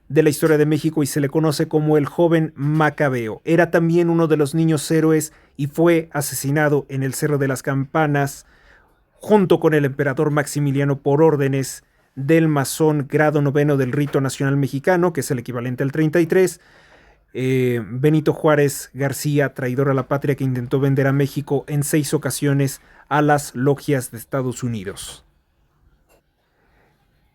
de la historia de México y se le conoce como el joven Macabeo. Era también uno de los niños héroes y fue asesinado en el Cerro de las Campanas junto con el emperador Maximiliano por órdenes del masón grado noveno del Rito Nacional Mexicano, que es el equivalente al 33, Benito Juárez García, traidor a la patria que intentó vender a México en 6 ocasiones a las logias de Estados Unidos.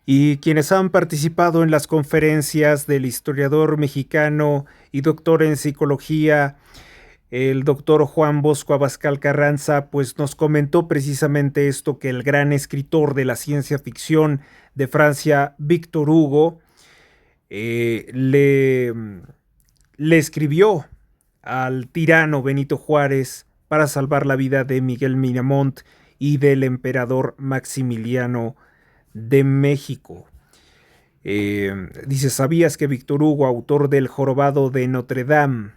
Y quienes han participado en las conferencias del historiador mexicano y doctor en psicología, el doctor Juan Bosco Abascal Carranza, pues nos comentó precisamente esto, que el gran escritor de la ciencia ficción de Francia, Víctor Hugo, le escribió al tirano Benito Juárez para salvar la vida de Miguel Miramont y del emperador Maximiliano de México. Dice, ¿sabías que Víctor Hugo, autor del Jorobado de Notre Dame,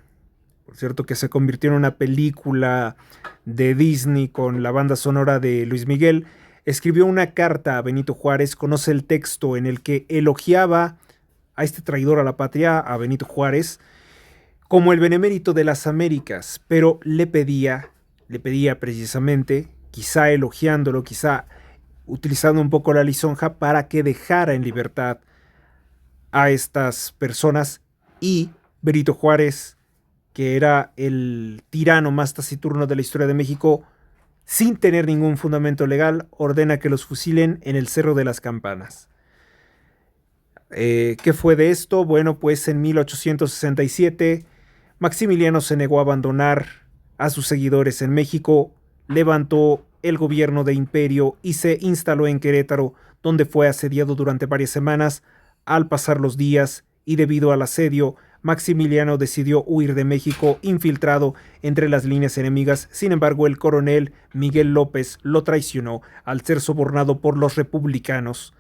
por cierto que se convirtió en una película de Disney con la banda sonora de Luis Miguel, escribió una carta a Benito Juárez? Conoce el texto en el que elogiaba a este traidor a la patria, a Benito Juárez, como el benemérito de las Américas, pero le pedía precisamente, quizá elogiándolo, quizá utilizando un poco la lisonja, para que dejara en libertad a estas personas, y Benito Juárez, que era el tirano más taciturno de la historia de México, sin tener ningún fundamento legal, ordena que los fusilen en el Cerro de las Campanas. ¿Qué fue de esto? Bueno, pues en 1867 Maximiliano se negó a abandonar a sus seguidores en México, levantó el gobierno de imperio y se instaló en Querétaro, donde fue asediado durante varias semanas. Al pasar los días y debido al asedio, Maximiliano decidió huir de México, infiltrado entre las líneas enemigas. Sin embargo, el coronel Miguel López lo traicionó al ser sobornado por los republicanos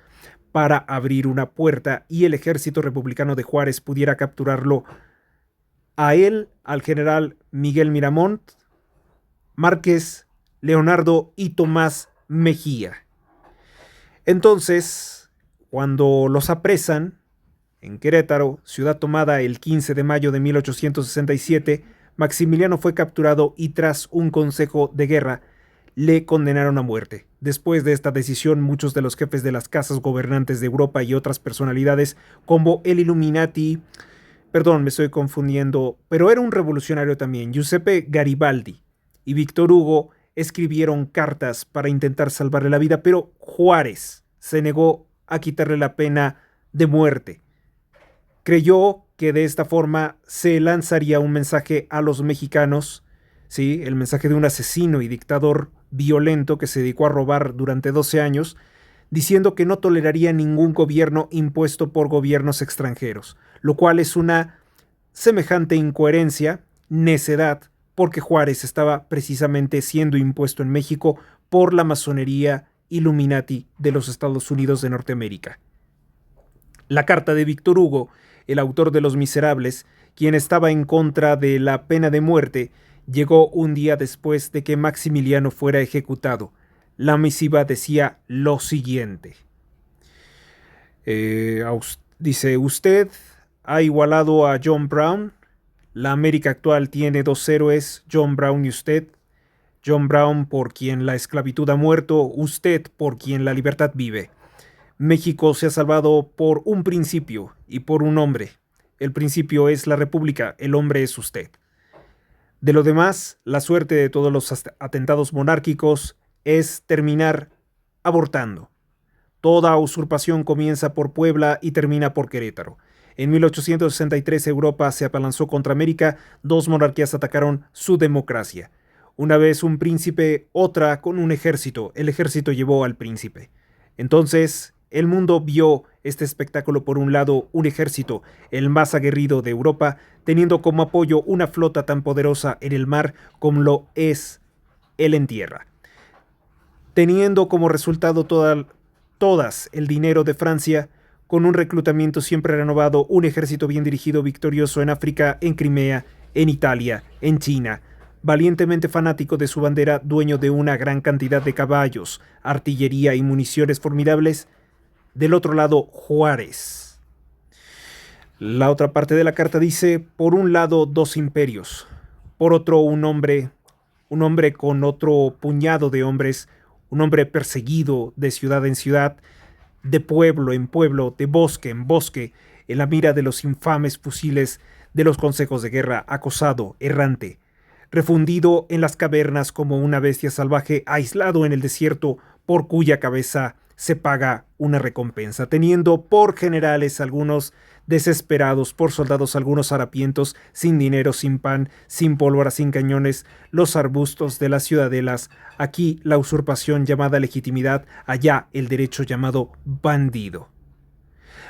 para abrir una puerta y el ejército republicano de Juárez pudiera capturarlo a él, al general Miguel Miramont, Márquez, Leonardo y Tomás Mejía. Entonces, cuando los apresan en Querétaro, ciudad tomada el 15 de mayo de 1867, Maximiliano fue capturado y tras un consejo de guerra le condenaron a muerte. Después de esta decisión, muchos de los jefes de las casas gobernantes de Europa y otras personalidades como el Illuminati, perdón, me estoy confundiendo, pero era un revolucionario también, Giuseppe Garibaldi y Víctor Hugo, escribieron cartas para intentar salvarle la vida, pero Juárez se negó a quitarle la pena de muerte. Creyó que de esta forma se lanzaría un mensaje a los mexicanos, ¿sí? El mensaje de un asesino y dictador violento que se dedicó a robar durante 12 años, diciendo que no toleraría ningún gobierno impuesto por gobiernos extranjeros, lo cual es una semejante incoherencia, necedad, porque Juárez estaba precisamente siendo impuesto en México por la masonería Illuminati de los Estados Unidos de Norteamérica. La carta de Víctor Hugo, el autor de Los Miserables, quien estaba en contra de la pena de muerte, llegó un día después de que Maximiliano fuera ejecutado. La misiva decía lo siguiente. Dice, usted ha igualado a John Brown. La América actual tiene 2 héroes, John Brown y usted. John Brown por quien la esclavitud ha muerto, usted por quien la libertad vive. México se ha salvado por un principio y por un hombre. El principio es la república, el hombre es usted. De lo demás, la suerte de todos los atentados monárquicos es terminar abortando. Toda usurpación comienza por Puebla y termina por Querétaro. En 1863 Europa se abalanzó contra América, 2 monarquías atacaron su democracia. Una vez un príncipe, otra con un ejército. El ejército llevó al príncipe. Entonces, el mundo vio este espectáculo. Por un lado, un ejército, el más aguerrido de Europa, teniendo como apoyo una flota tan poderosa en el mar como lo es él en tierra. Teniendo como resultado todas el dinero de Francia, con un reclutamiento siempre renovado, un ejército bien dirigido, victorioso en África, en Crimea, en Italia, en China, valientemente fanático de su bandera, dueño de una gran cantidad de caballos, artillería y municiones formidables. Del otro lado, Juárez. La otra parte de la carta dice, por un lado, dos imperios, por otro, un hombre con otro puñado de hombres, un hombre perseguido de ciudad en ciudad, de pueblo en pueblo, de bosque en bosque, en la mira de los infames fusiles de los consejos de guerra, acosado, errante, refundido en las cavernas como una bestia salvaje, aislado en el desierto, por cuya cabeza se paga una recompensa, teniendo por generales algunos desesperados, por soldados algunos harapientos, sin dinero, sin pan, sin pólvora, sin cañones, los arbustos de las ciudadelas, aquí la usurpación llamada legitimidad, allá el derecho llamado bandido.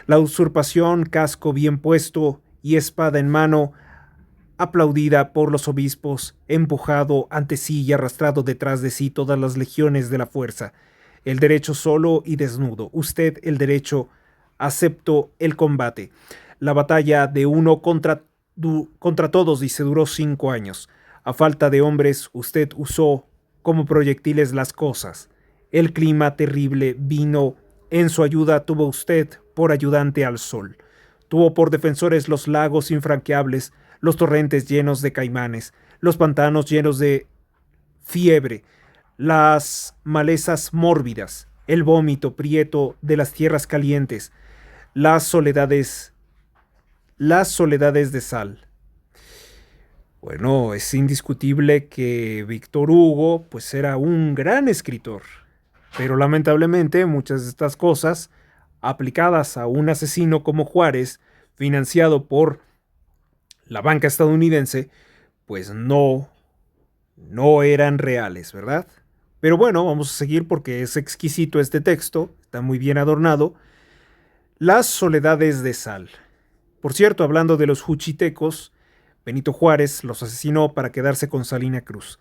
La usurpación, casco bien puesto y espada en mano, aplaudida por los obispos, empujado ante sí y arrastrado detrás de sí todas las legiones de la fuerza. El derecho solo y desnudo. Usted el derecho, acepto el combate. La batalla de uno contra todos, dice, duró 5 años. A falta de hombres, usted usó como proyectiles las cosas. El clima terrible vino en su ayuda, tuvo usted por ayudante al sol. Tuvo por defensores los lagos infranqueables, los torrentes llenos de caimanes, los pantanos llenos de fiebre, las malezas mórbidas, el vómito prieto de las tierras calientes, las soledades de sal. Bueno, es indiscutible que Víctor Hugo pues era un gran escritor, pero lamentablemente muchas de estas cosas aplicadas a un asesino como Juárez, financiado por la banca estadounidense, pues no eran reales, ¿verdad? Pero bueno, vamos a seguir porque es exquisito este texto, está muy bien adornado. Las soledades de sal. Por cierto, hablando de los juchitecos, Benito Juárez los asesinó para quedarse con Salina Cruz.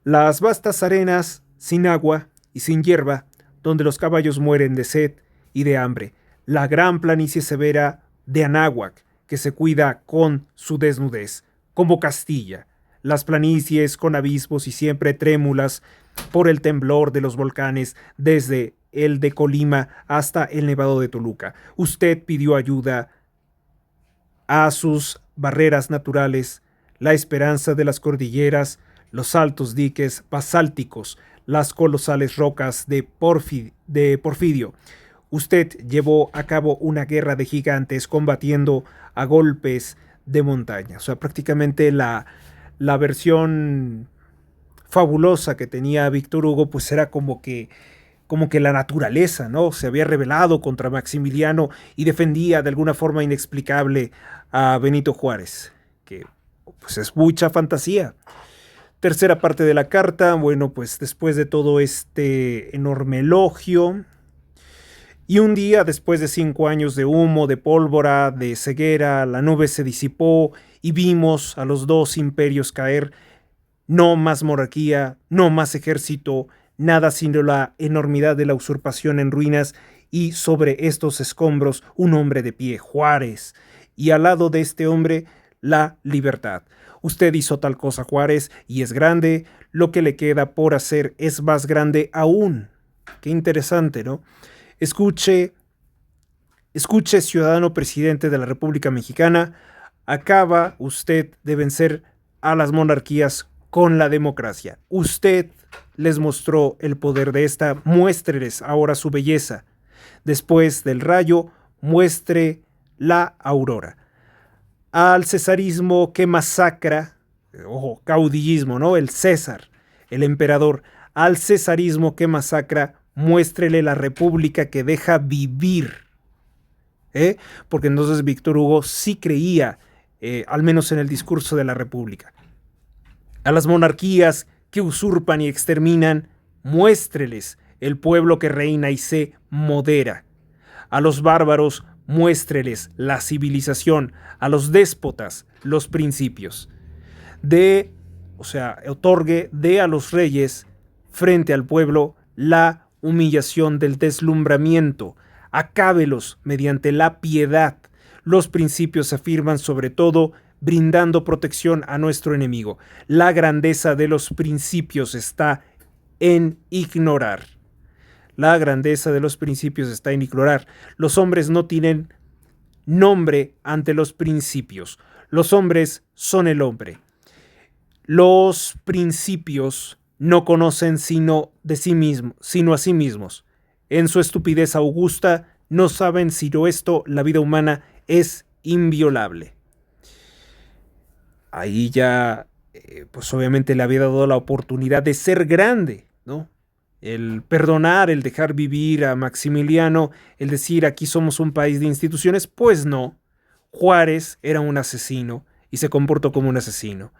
Las vastas arenas sin agua y sin hierba, donde los caballos mueren de sed y de hambre. La gran planicie severa de Anáhuac, que se cuida con su desnudez, como Castilla. Las planicies con abismos y siempre trémulas por el temblor de los volcanes, desde el de Colima hasta el Nevado de Toluca. Usted pidió ayuda a sus barreras naturales, la esperanza de las cordilleras, los altos diques basálticos, las colosales rocas de Porfidio. Usted llevó a cabo una guerra de gigantes combatiendo a golpes de montaña. O sea, prácticamente la versión fabulosa que tenía Víctor Hugo, pues era como que la naturaleza, ¿no? Se había rebelado contra Maximiliano y defendía de alguna forma inexplicable a Benito Juárez, que pues es mucha fantasía. Tercera parte de la carta, bueno, pues después de todo este enorme elogio, y un día, después de 5 años de humo, de pólvora, de ceguera, la nube se disipó y vimos a los dos imperios caer. No más monarquía, no más ejército, nada sino la enormidad de la usurpación en ruinas, y sobre estos escombros un hombre de pie, Juárez, y al lado de este hombre la libertad. Usted hizo tal cosa, Juárez, y es grande, lo que le queda por hacer es más grande aún. Qué interesante, ¿no? Escuche, ciudadano presidente de la República Mexicana, acaba usted de vencer a las monarquías con la democracia. Usted les mostró el poder de esta, muéstreles ahora su belleza. Después del rayo, muestre la aurora. Al cesarismo que masacra, ojo, caudillismo, ¿no? El César, el emperador. Al cesarismo que masacra, muéstrele la república que deja vivir. Porque entonces Víctor Hugo sí creía, al menos en el discurso de la república. A las monarquías que usurpan y exterminan, muéstreles el pueblo que reina y se modera. A los bárbaros, muéstreles la civilización. A los déspotas, los principios. Otorgue a los reyes frente al pueblo la humillación del deslumbramiento. Acábelos mediante la piedad. Los principios se afirman sobre todo brindando protección a nuestro enemigo. La grandeza de los principios está en ignorar. La grandeza de los principios está en ignorar. Los hombres no tienen nombre ante los principios. Los hombres son el hombre. Los principios no conocen sino de sí mismos, sino a sí mismos. En su estupidez augusta no saben sino esto, la vida humana es inviolable. Ahí ya, pues obviamente le había dado la oportunidad de ser grande, ¿no? El perdonar, el dejar vivir a Maximiliano, el decir aquí somos un país de instituciones, pues no. Juárez era un asesino y se comportó como un asesino.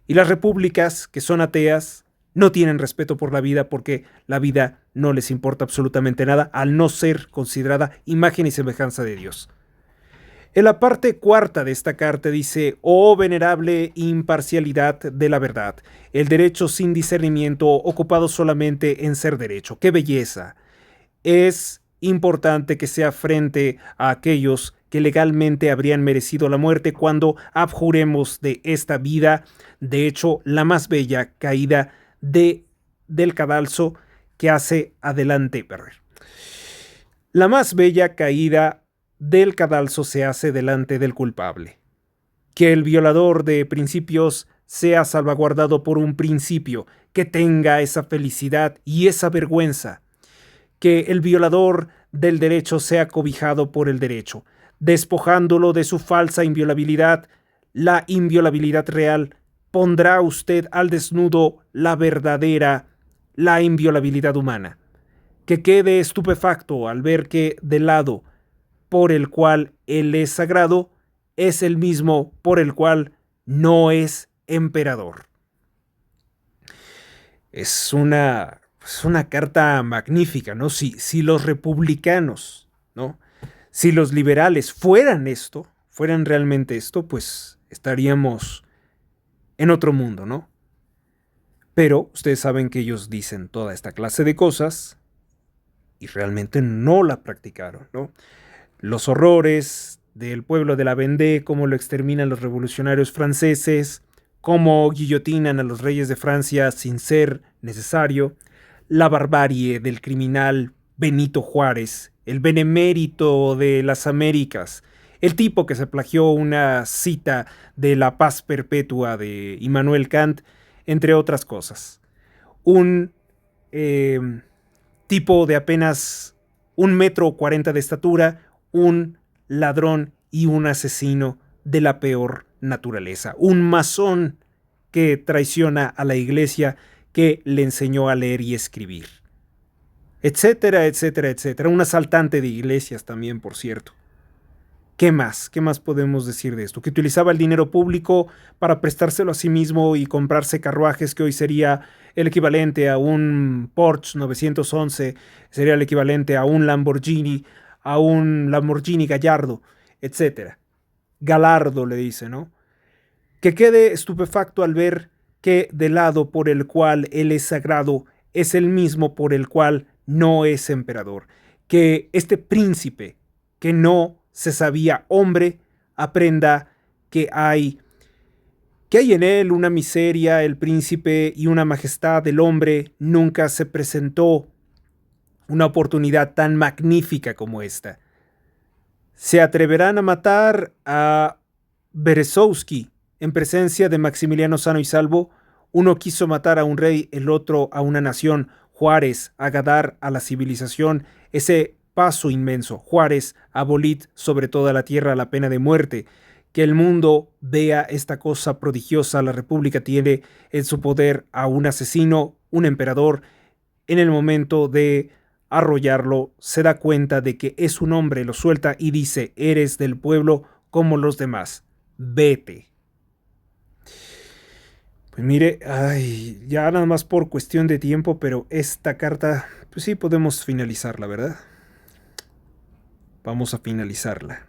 Y las repúblicas que son ateas no tienen respeto por la vida porque la vida no les importa absolutamente nada al no ser considerada imagen y semejanza de Dios. En la parte cuarta de esta carta dice: oh venerable imparcialidad de la verdad, el derecho sin discernimiento ocupado solamente en ser derecho. ¡Qué belleza! Es importante que sea frente a aquellos que legalmente habrían merecido la muerte cuando abjuremos de esta vida, de hecho la más bella caída del cadalso que hace adelante. La más bella caída del cadalso se hace delante del culpable. Que el violador de principios sea salvaguardado por un principio, que tenga esa felicidad y esa vergüenza. Que el violador del derecho sea cobijado por el derecho, despojándolo de su falsa inviolabilidad, la inviolabilidad real, pondrá usted al desnudo la verdadera, la inviolabilidad humana. Que quede estupefacto al ver que del lado por el cual él es sagrado es el mismo por el cual no es emperador. Es una carta magnífica, ¿no? Si los republicanos, ¿no? Si los liberales fueran realmente esto, pues estaríamos en otro mundo, ¿no? Pero ustedes saben que ellos dicen toda esta clase de cosas y realmente no la practicaron, ¿no? Los horrores del pueblo de la Vendée, cómo lo exterminan los revolucionarios franceses, cómo guillotinan a los reyes de Francia sin ser necesario, la barbarie del criminal Benito Juárez, el benemérito de las Américas, el tipo que se plagió una cita de La Paz Perpetua de Immanuel Kant, entre otras cosas. Un tipo de apenas 1,40 m de estatura, un ladrón y un asesino de la peor naturaleza. Un masón que traiciona a la iglesia que le enseñó a leer y escribir. Etcétera, etcétera, etcétera. Un asaltante de iglesias también, por cierto. ¿Qué más? ¿Qué más podemos decir de esto? Que utilizaba el dinero público para prestárselo a sí mismo y comprarse carruajes que hoy sería el equivalente a un Porsche 911, sería el equivalente a un Lamborghini Gallardo, etc. Galardo le dice, ¿no? Que quede estupefacto al ver que del lado por el cual él es sagrado es el mismo por el cual no es emperador. Que este príncipe que no se sabía hombre aprenda que hay en él una miseria, el príncipe y una majestad del hombre. Nunca se presentó una oportunidad tan magnífica como esta. Se atreverán a matar a Berezovsky en presencia de Maximiliano sano y salvo. Uno quiso matar a un rey, el otro a una nación. Juárez, agadar a la civilización, ese paso inmenso. Juárez, abolid sobre toda la tierra la pena de muerte. Que el mundo vea esta cosa prodigiosa. La república tiene en su poder a un asesino, un emperador. En el momento de arrollarlo, se da cuenta de que es un hombre, lo suelta y dice: eres del pueblo como los demás, vete. Pues mire, ya nada más por cuestión de tiempo, pero esta carta, pues sí podemos finalizarla, ¿verdad? Vamos a finalizarla.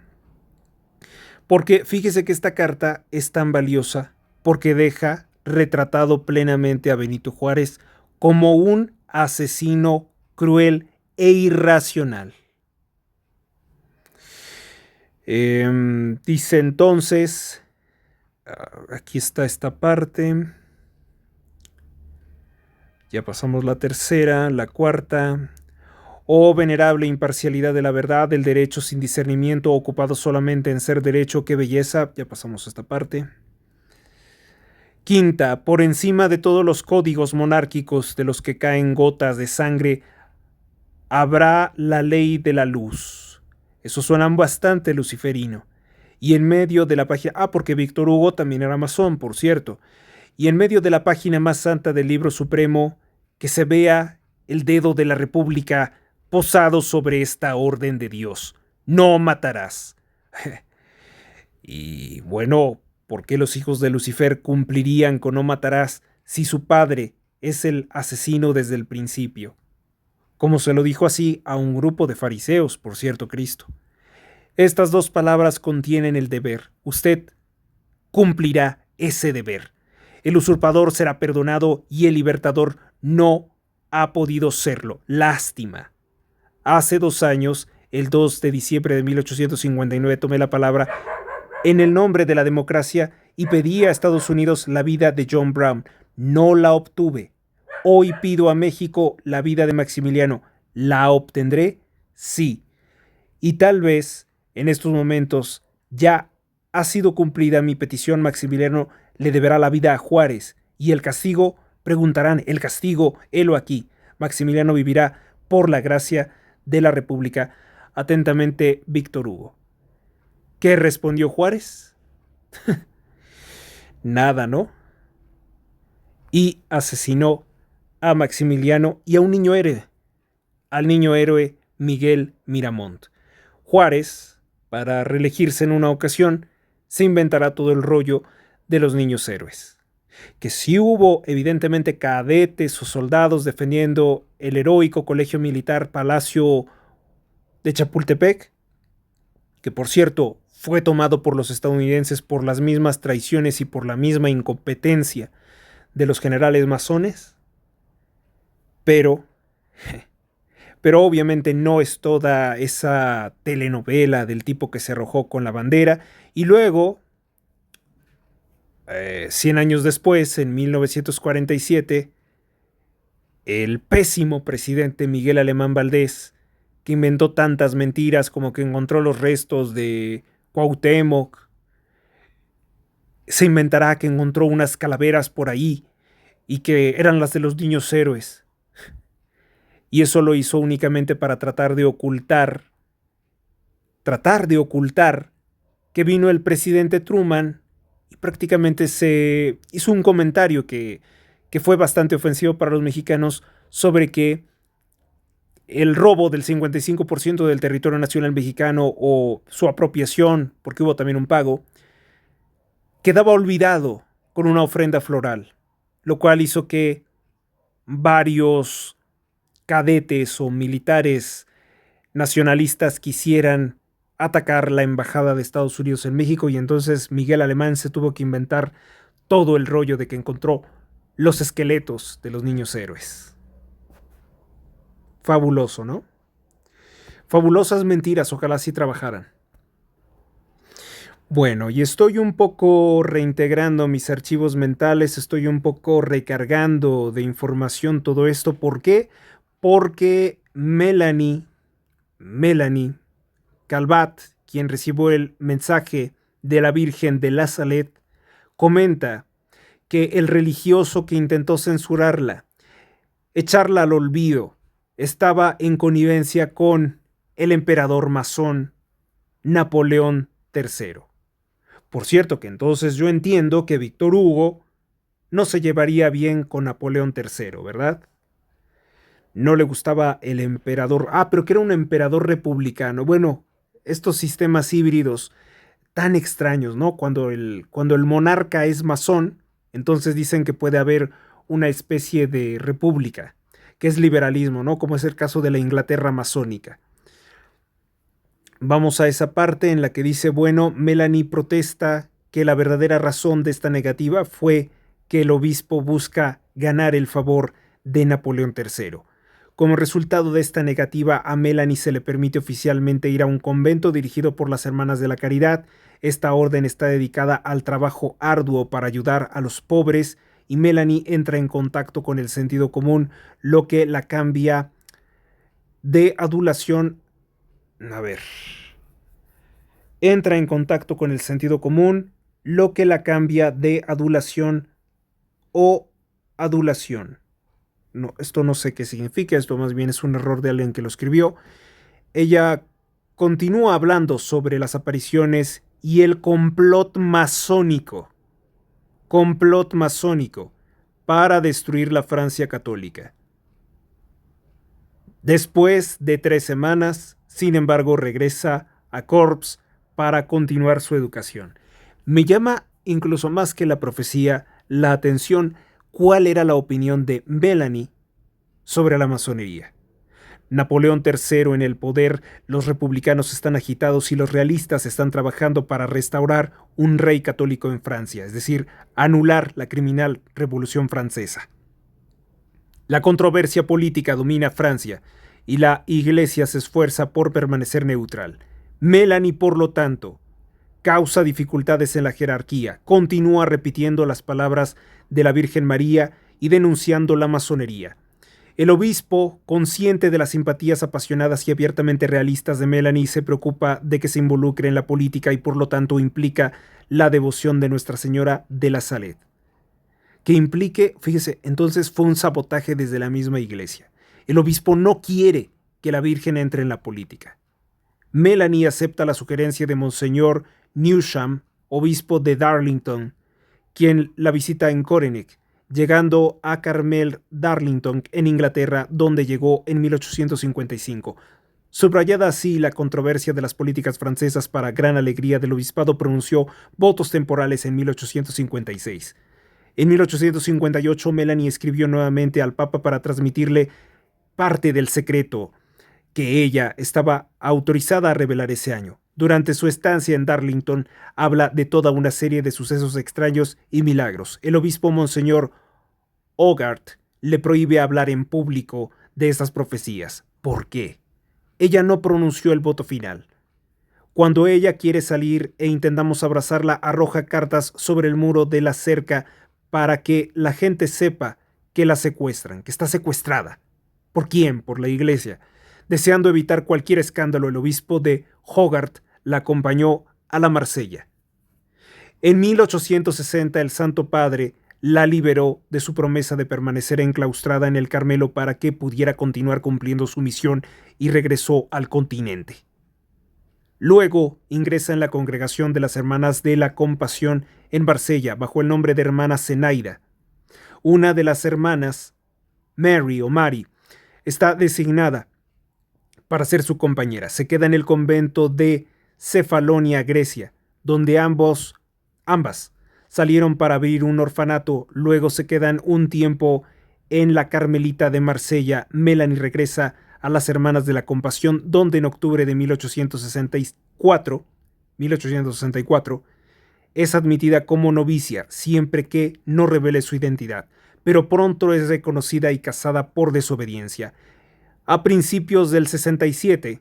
Porque fíjese que esta carta es tan valiosa porque deja retratado plenamente a Benito Juárez como un asesino cruel e irracional. Dice entonces, aquí está esta parte, ya pasamos la tercera, la cuarta. Oh venerable imparcialidad de la verdad, del derecho sin discernimiento, ocupado solamente en ser derecho, qué belleza. Ya pasamos a esta parte. Quinta, por encima de todos los códigos monárquicos de los que caen gotas de sangre, habrá la ley de la luz. Eso suena bastante luciferino. Y en medio de la página... porque Víctor Hugo también era masón, por cierto. Y en medio de la página más santa del libro supremo, que se vea el dedo de la República posado sobre esta orden de Dios. No matarás. Y bueno, ¿por qué los hijos de Lucifer cumplirían con no matarás si su padre es el asesino desde el principio? Como se lo dijo así a un grupo de fariseos, por cierto, Cristo. Estas dos palabras contienen el deber. Usted cumplirá ese deber. El usurpador será perdonado y el libertador no ha podido serlo. Lástima. Hace 2 años, el 2 de diciembre de 1859, tomé la palabra en el nombre de la democracia y pedí a Estados Unidos la vida de John Brown. No la obtuve. Hoy pido a México la vida de Maximiliano. ¿La obtendré? Sí. Y tal vez en estos momentos ya ha sido cumplida mi petición. Maximiliano le deberá la vida a Juárez. Y el castigo, preguntarán, el castigo, helo aquí. Maximiliano vivirá por la gracia de la República. Atentamente, Víctor Hugo. ¿Qué respondió Juárez? Nada, ¿no? Y asesinó a Maximiliano y a un niño héroe, al niño héroe Miguel Miramont. Juárez, para reelegirse en una ocasión, se inventará todo el rollo de los niños héroes. Que sí hubo, evidentemente, cadetes o soldados defendiendo el heroico Colegio Militar Palacio de Chapultepec, que por cierto fue tomado por los estadounidenses por las mismas traiciones y por la misma incompetencia de los generales masones, pero obviamente no es toda esa telenovela del tipo que se arrojó con la bandera. Y luego, 100 años después, en 1947, el pésimo presidente Miguel Alemán Valdés, que inventó tantas mentiras como que encontró los restos de Cuauhtémoc, se inventará que encontró unas calaveras por ahí y que eran las de los niños héroes. Y eso lo hizo únicamente para tratar de ocultar que vino el presidente Truman y prácticamente se hizo un comentario que fue bastante ofensivo para los mexicanos sobre que el robo del 55% del territorio nacional mexicano o su apropiación, porque hubo también un pago, quedaba olvidado con una ofrenda floral, lo cual hizo que varios cadetes o militares nacionalistas quisieran atacar la embajada de Estados Unidos en México, y entonces Miguel Alemán se tuvo que inventar todo el rollo de que encontró los esqueletos de los niños héroes. Fabuloso, ¿no? Fabulosas mentiras, ojalá sí trabajaran. Bueno, y estoy un poco reintegrando mis archivos mentales, estoy un poco recargando de información todo esto. ¿Por qué? Porque Melanie Calvat, quien recibió el mensaje de la Virgen de la Salette, comenta que el religioso que intentó censurarla, echarla al olvido, estaba en connivencia con el emperador masón Napoleón III. Por cierto que entonces yo entiendo que Víctor Hugo no se llevaría bien con Napoleón III, ¿verdad? No le gustaba el emperador. Pero que era un emperador republicano. Bueno, estos sistemas híbridos tan extraños, ¿no? Cuando el monarca es masón, entonces dicen que puede haber una especie de república, que es liberalismo, ¿no? Como es el caso de la Inglaterra masónica. Vamos a esa parte en la que dice, bueno, Melanie protesta que la verdadera razón de esta negativa fue que el obispo busca ganar el favor de Napoleón III. Como resultado de esta negativa, a Melanie se le permite oficialmente ir a un convento dirigido por las Hermanas de la Caridad. Esta orden está dedicada al trabajo arduo para ayudar a los pobres, y Melanie entra en contacto con el sentido común, lo que la cambia de adulación, a ver, entra en contacto con el sentido común, lo que la cambia de adulación o adulación. No, esto no sé qué significa, esto más bien es un error de alguien que lo escribió. Ella continúa hablando sobre las apariciones y el complot masónico para destruir la Francia católica. Después de 3 semanas, sin embargo, regresa a Corps para continuar su educación. Me llama, incluso más que la profecía, la atención cuál era la opinión de Melanie sobre la masonería. Napoleón III en el poder, los republicanos están agitados y los realistas están trabajando para restaurar un rey católico en Francia, es decir, anular la criminal Revolución Francesa. La controversia política domina Francia y la Iglesia se esfuerza por permanecer neutral. Melanie, por lo tanto, causa dificultades en la jerarquía, continúa repitiendo las palabras de la Virgen María y denunciando la masonería. El obispo, consciente de las simpatías apasionadas y abiertamente realistas de Melanie, se preocupa de que se involucre en la política y por lo tanto implica la devoción de Nuestra Señora de la Salette. Que implique, fíjese, entonces fue un sabotaje desde la misma iglesia. El obispo no quiere que la Virgen entre en la política. Melanie acepta la sugerencia de Monseñor Newsham, obispo de Darlington, quien la visita en Corenec, llegando a Carmel Darlington, en Inglaterra, donde llegó en 1855. Subrayada así la controversia de las políticas francesas, para gran alegría del obispado pronunció votos temporales en 1856. En 1858 Melanie escribió nuevamente al Papa para transmitirle parte del secreto que ella estaba autorizada a revelar ese año. Durante su estancia en Darlington, habla de toda una serie de sucesos extraños y milagros. El obispo Monseñor Hogarth le prohíbe hablar en público de estas profecías. ¿Por qué? Ella no pronunció el voto final. Cuando ella quiere salir e intentamos abrazarla, arroja cartas sobre el muro de la cerca para que la gente sepa que la secuestran, que está secuestrada. ¿Por quién? Por la iglesia. Deseando evitar cualquier escándalo, el obispo de Hogarth la acompañó a la Marsella. En 1860 el Santo Padre la liberó de su promesa de permanecer enclaustrada en el Carmelo para que pudiera continuar cumpliendo su misión y regresó al continente. Luego ingresa en la congregación de las Hermanas de la Compasión en Marsella bajo el nombre de Hermana Zenaida. Una de las hermanas, Mary, está designada para ser su compañera. Se queda en el convento de Cefalonia, Grecia, donde ambas salieron para abrir un orfanato. Luego se quedan un tiempo en la Carmelita de Marsella. Melanie regresa a las Hermanas de la Compasión, donde en octubre de 1864 es admitida como novicia, siempre que no revele su identidad, pero pronto es reconocida y casada por desobediencia. A principios del 67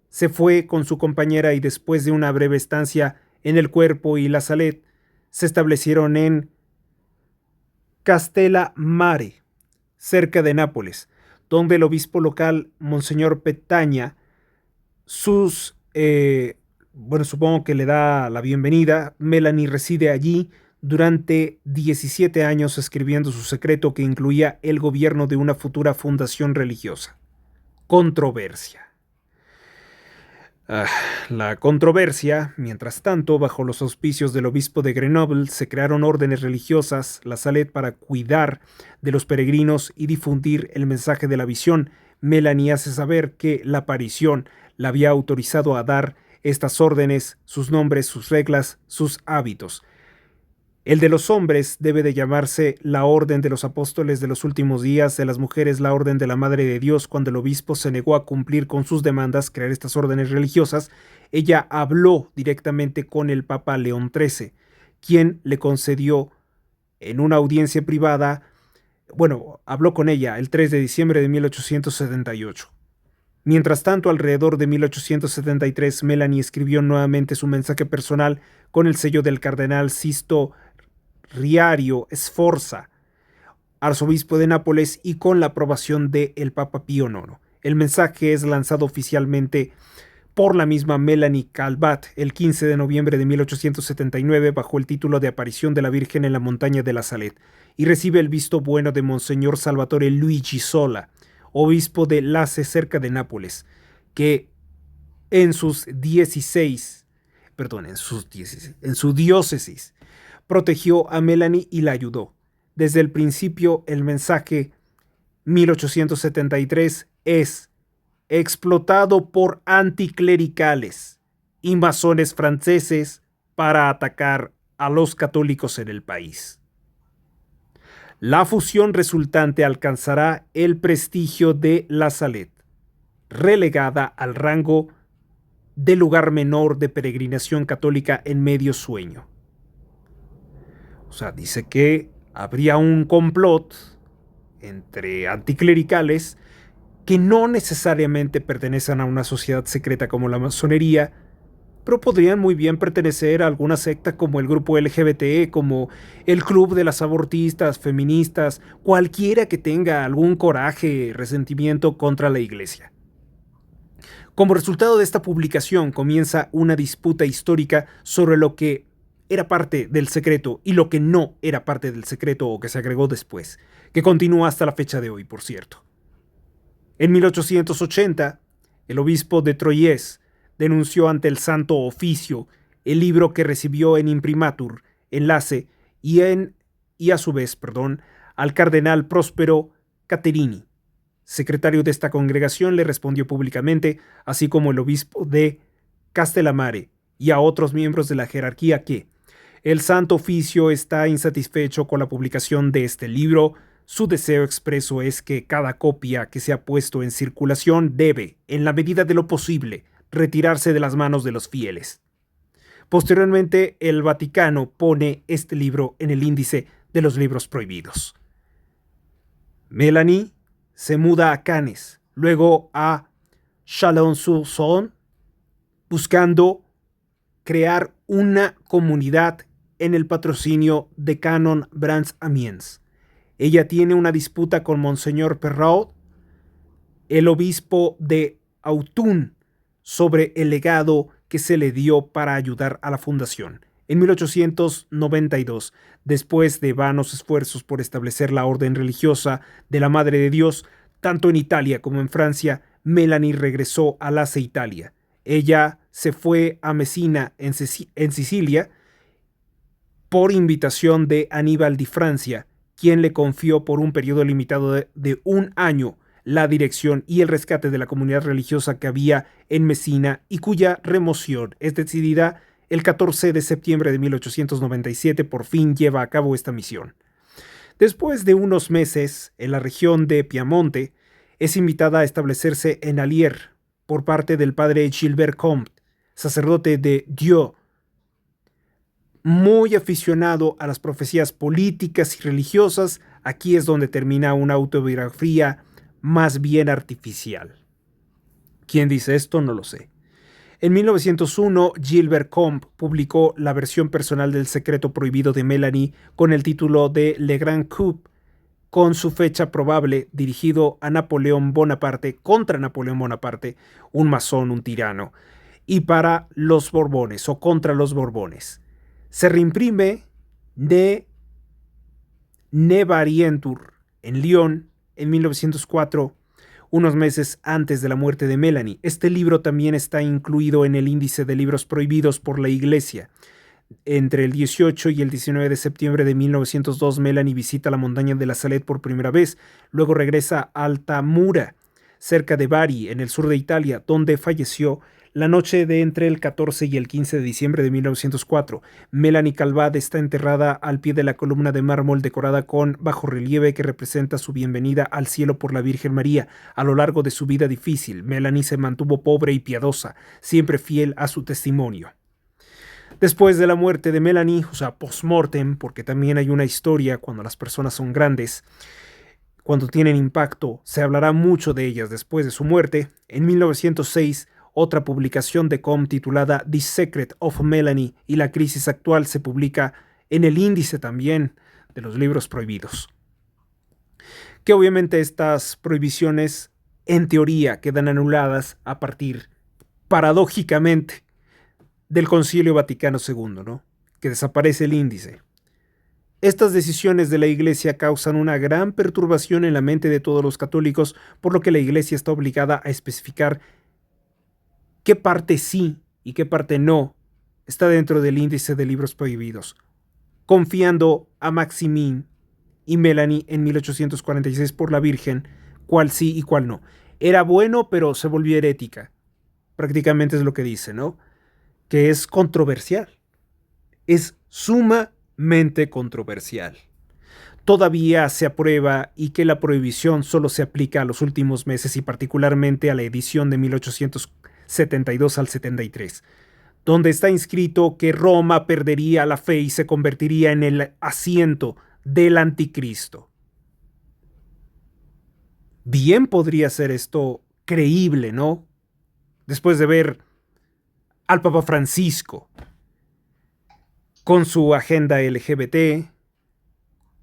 se fue con su compañera y después de una breve estancia en el Cuerpo y la Salette, se establecieron en Castellammare, cerca de Nápoles, donde el obispo local, Monseñor Petaña, supongo que le da la bienvenida. Melanie reside allí durante 17 años escribiendo su secreto, que incluía el gobierno de una futura fundación religiosa. Controversia. La controversia, mientras tanto, bajo los auspicios del obispo de Grenoble, se crearon órdenes religiosas, la Salette, para cuidar de los peregrinos y difundir el mensaje de la visión. Melanie hace saber que la aparición la había autorizado a dar estas órdenes, sus nombres, sus reglas, sus hábitos. El de los hombres debe de llamarse la Orden de los Apóstoles de los Últimos Días, de las mujeres la Orden de la Madre de Dios. Cuando el obispo se negó a cumplir con sus demandas, crear estas órdenes religiosas, ella habló directamente con el Papa León XIII, quien le concedió en una audiencia privada, habló con ella el 3 de diciembre de 1878. Mientras tanto, alrededor de 1873, Melanie escribió nuevamente su mensaje personal con el sello del cardenal Sisto Riario Sforza, arzobispo de Nápoles, y con la aprobación del Papa Pío IX. El mensaje es lanzado oficialmente por la misma Melanie Calvat el 15 de noviembre de 1879 bajo el título de Aparición de la Virgen en la montaña de la Salet, y recibe el visto bueno de Monseñor Salvatore Luigi Sola, obispo de Lace cerca de Nápoles, que en su diócesis protegió a Melanie y la ayudó. Desde el principio, el mensaje 1873 es explotado por anticlericales y masones franceses para atacar a los católicos en el país. La fusión resultante alcanzará el prestigio de La Salet, relegada al rango de lugar menor de peregrinación católica en medio sueño. O sea, dice que habría un complot entre anticlericales que no necesariamente pertenecen a una sociedad secreta como la masonería, pero podrían muy bien pertenecer a alguna secta como el grupo LGBT, como el club de las abortistas, feministas, cualquiera que tenga algún coraje, resentimiento contra la iglesia. Como resultado de esta publicación comienza una disputa histórica sobre lo que era parte del secreto y lo que no era parte del secreto o que se agregó después, que continúa hasta la fecha de hoy, por cierto. En 1880, el obispo de Troyes denunció ante el Santo Oficio el libro que recibió en imprimatur, enlace y a su vez, al cardenal Próspero Caterini. Secretario de esta congregación le respondió públicamente, así como el obispo de Castellamare y a otros miembros de la jerarquía que el Santo Oficio está insatisfecho con la publicación de este libro. Su deseo expreso es que cada copia que se ha puesto en circulación debe, en la medida de lo posible, retirarse de las manos de los fieles. Posteriormente, el Vaticano pone este libro en el índice de los libros prohibidos. Melanie se muda a Cannes, luego a Chalon-sur-Saône, buscando crear una comunidad en el patrocinio de Canon Brands Amiens. Ella tiene una disputa con Monseñor Perrault, el obispo de Autun, sobre el legado que se le dio para ayudar a la fundación. En 1892, después de vanos esfuerzos por establecer la orden religiosa de la Madre de Dios, tanto en Italia como en Francia, Melanie regresó a Lace, Italia. Ella se fue a Messina, en Sicilia, por invitación de Aníbal di Francia, quien le confió por un periodo limitado de un año la dirección y el rescate de la comunidad religiosa que había en Messina y cuya remoción es decidida el 14 de septiembre de 1897. Por fin lleva a cabo esta misión. Después de unos meses en la región de Piamonte, es invitada a establecerse en Allier por parte del padre Gilbert Comte, sacerdote de Dieu, muy aficionado a las profecías políticas y religiosas. Aquí es donde termina una autobiografía más bien artificial. ¿Quién dice esto? No lo sé. En 1901, Gilbert Comte publicó la versión personal del secreto prohibido de Melanie con el título de Le Grand Coup, con su fecha probable, dirigido a Napoleón Bonaparte, contra Napoleón Bonaparte, un masón, un tirano, y para los Borbones o contra los Borbones. Se reimprime de Nevarientur en Lyon en 1904, unos meses antes de la muerte de Melanie. Este libro también está incluido en el índice de libros prohibidos por la Iglesia. Entre el 18 y el 19 de septiembre de 1902, Melanie visita la montaña de la Salet por primera vez. Luego regresa a Altamura, cerca de Bari, en el sur de Italia, donde falleció la noche de entre el 14 y el 15 de diciembre de 1904. Melanie Calvat está enterrada al pie de la columna de mármol decorada con bajorrelieve que representa su bienvenida al cielo por la Virgen María. A lo largo de su vida difícil, Melanie se mantuvo pobre y piadosa, siempre fiel a su testimonio. Después de la muerte de Melanie, o sea, post-mortem, porque también hay una historia cuando las personas son grandes, cuando tienen impacto, se hablará mucho de ellas después de su muerte. En 1906, otra publicación de Comte titulada The Secret of Melanie y la crisis actual se publica en el índice también de los libros prohibidos. Que obviamente estas prohibiciones en teoría, quedan anuladas a partir, paradójicamente, del Concilio Vaticano II, ¿no? Que desaparece el índice. Estas decisiones de la Iglesia causan una gran perturbación en la mente de todos los católicos, por lo que la Iglesia está obligada a especificar qué parte sí y qué parte no está dentro del índice de libros prohibidos, confiando a Maximin y Melanie en 1846 por la Virgen, cuál sí y cuál no. Era bueno, pero se volvió herética. Prácticamente es lo que dice, ¿no? Que es controversial. Es sumamente controversial. Todavía se aprueba y que la prohibición solo se aplica a los últimos meses y particularmente a la edición de 1872 al 73, donde está inscrito que Roma perdería la fe y se convertiría en el asiento del anticristo. Bien podría ser esto creíble, ¿no? Después de ver al Papa Francisco con su agenda LGBT,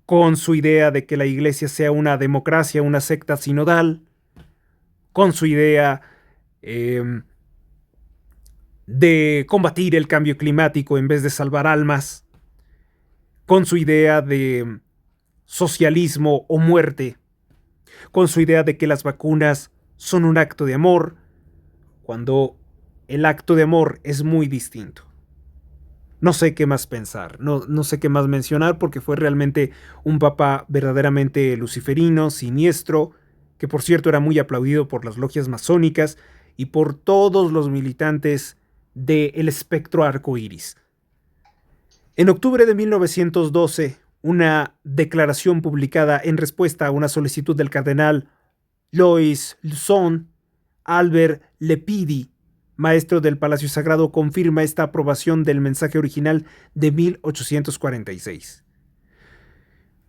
con su idea de que la Iglesia sea una democracia, una secta sinodal, con su idea de combatir el cambio climático en vez de salvar almas, con su idea de socialismo o muerte, con su idea de que las vacunas son un acto de amor, cuando el acto de amor es muy distinto. No sé qué más pensar, no sé qué más mencionar, porque fue realmente un papa verdaderamente luciferino, siniestro, que por cierto era muy aplaudido por las logias masónicas y por todos los militantes del espectro arcoíris. En octubre de 1912, una declaración publicada en respuesta a una solicitud del cardenal Louis Luzon, Albert Lepidi, maestro del Palacio Sagrado, confirma esta aprobación del mensaje original de 1846.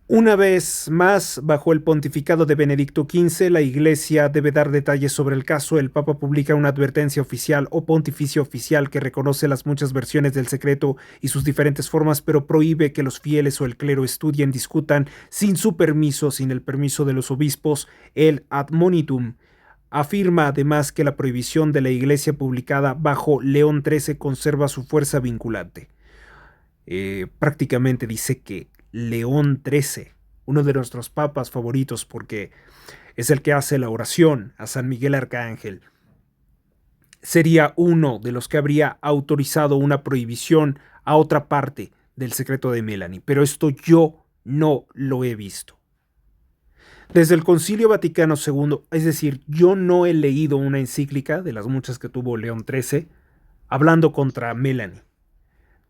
Una vez más, bajo el pontificado de Benedicto XV, la Iglesia debe dar detalles sobre el caso. El Papa publica una advertencia oficial o pontificio oficial que reconoce las muchas versiones del secreto y sus diferentes formas, pero prohíbe que los fieles o el clero estudien, discutan sin su permiso, sin el permiso de los obispos, el admonitum. Afirma además que la prohibición de la Iglesia publicada bajo León XIII conserva su fuerza vinculante. Prácticamente dice que León XIII, uno de nuestros papas favoritos porque es el que hace la oración a San Miguel Arcángel, sería uno de los que habría autorizado una prohibición a otra parte del secreto de Melanie, pero esto yo no lo he visto. Desde el Concilio Vaticano II, es decir, yo no he leído una encíclica de las muchas que tuvo León XIII hablando contra Melanie.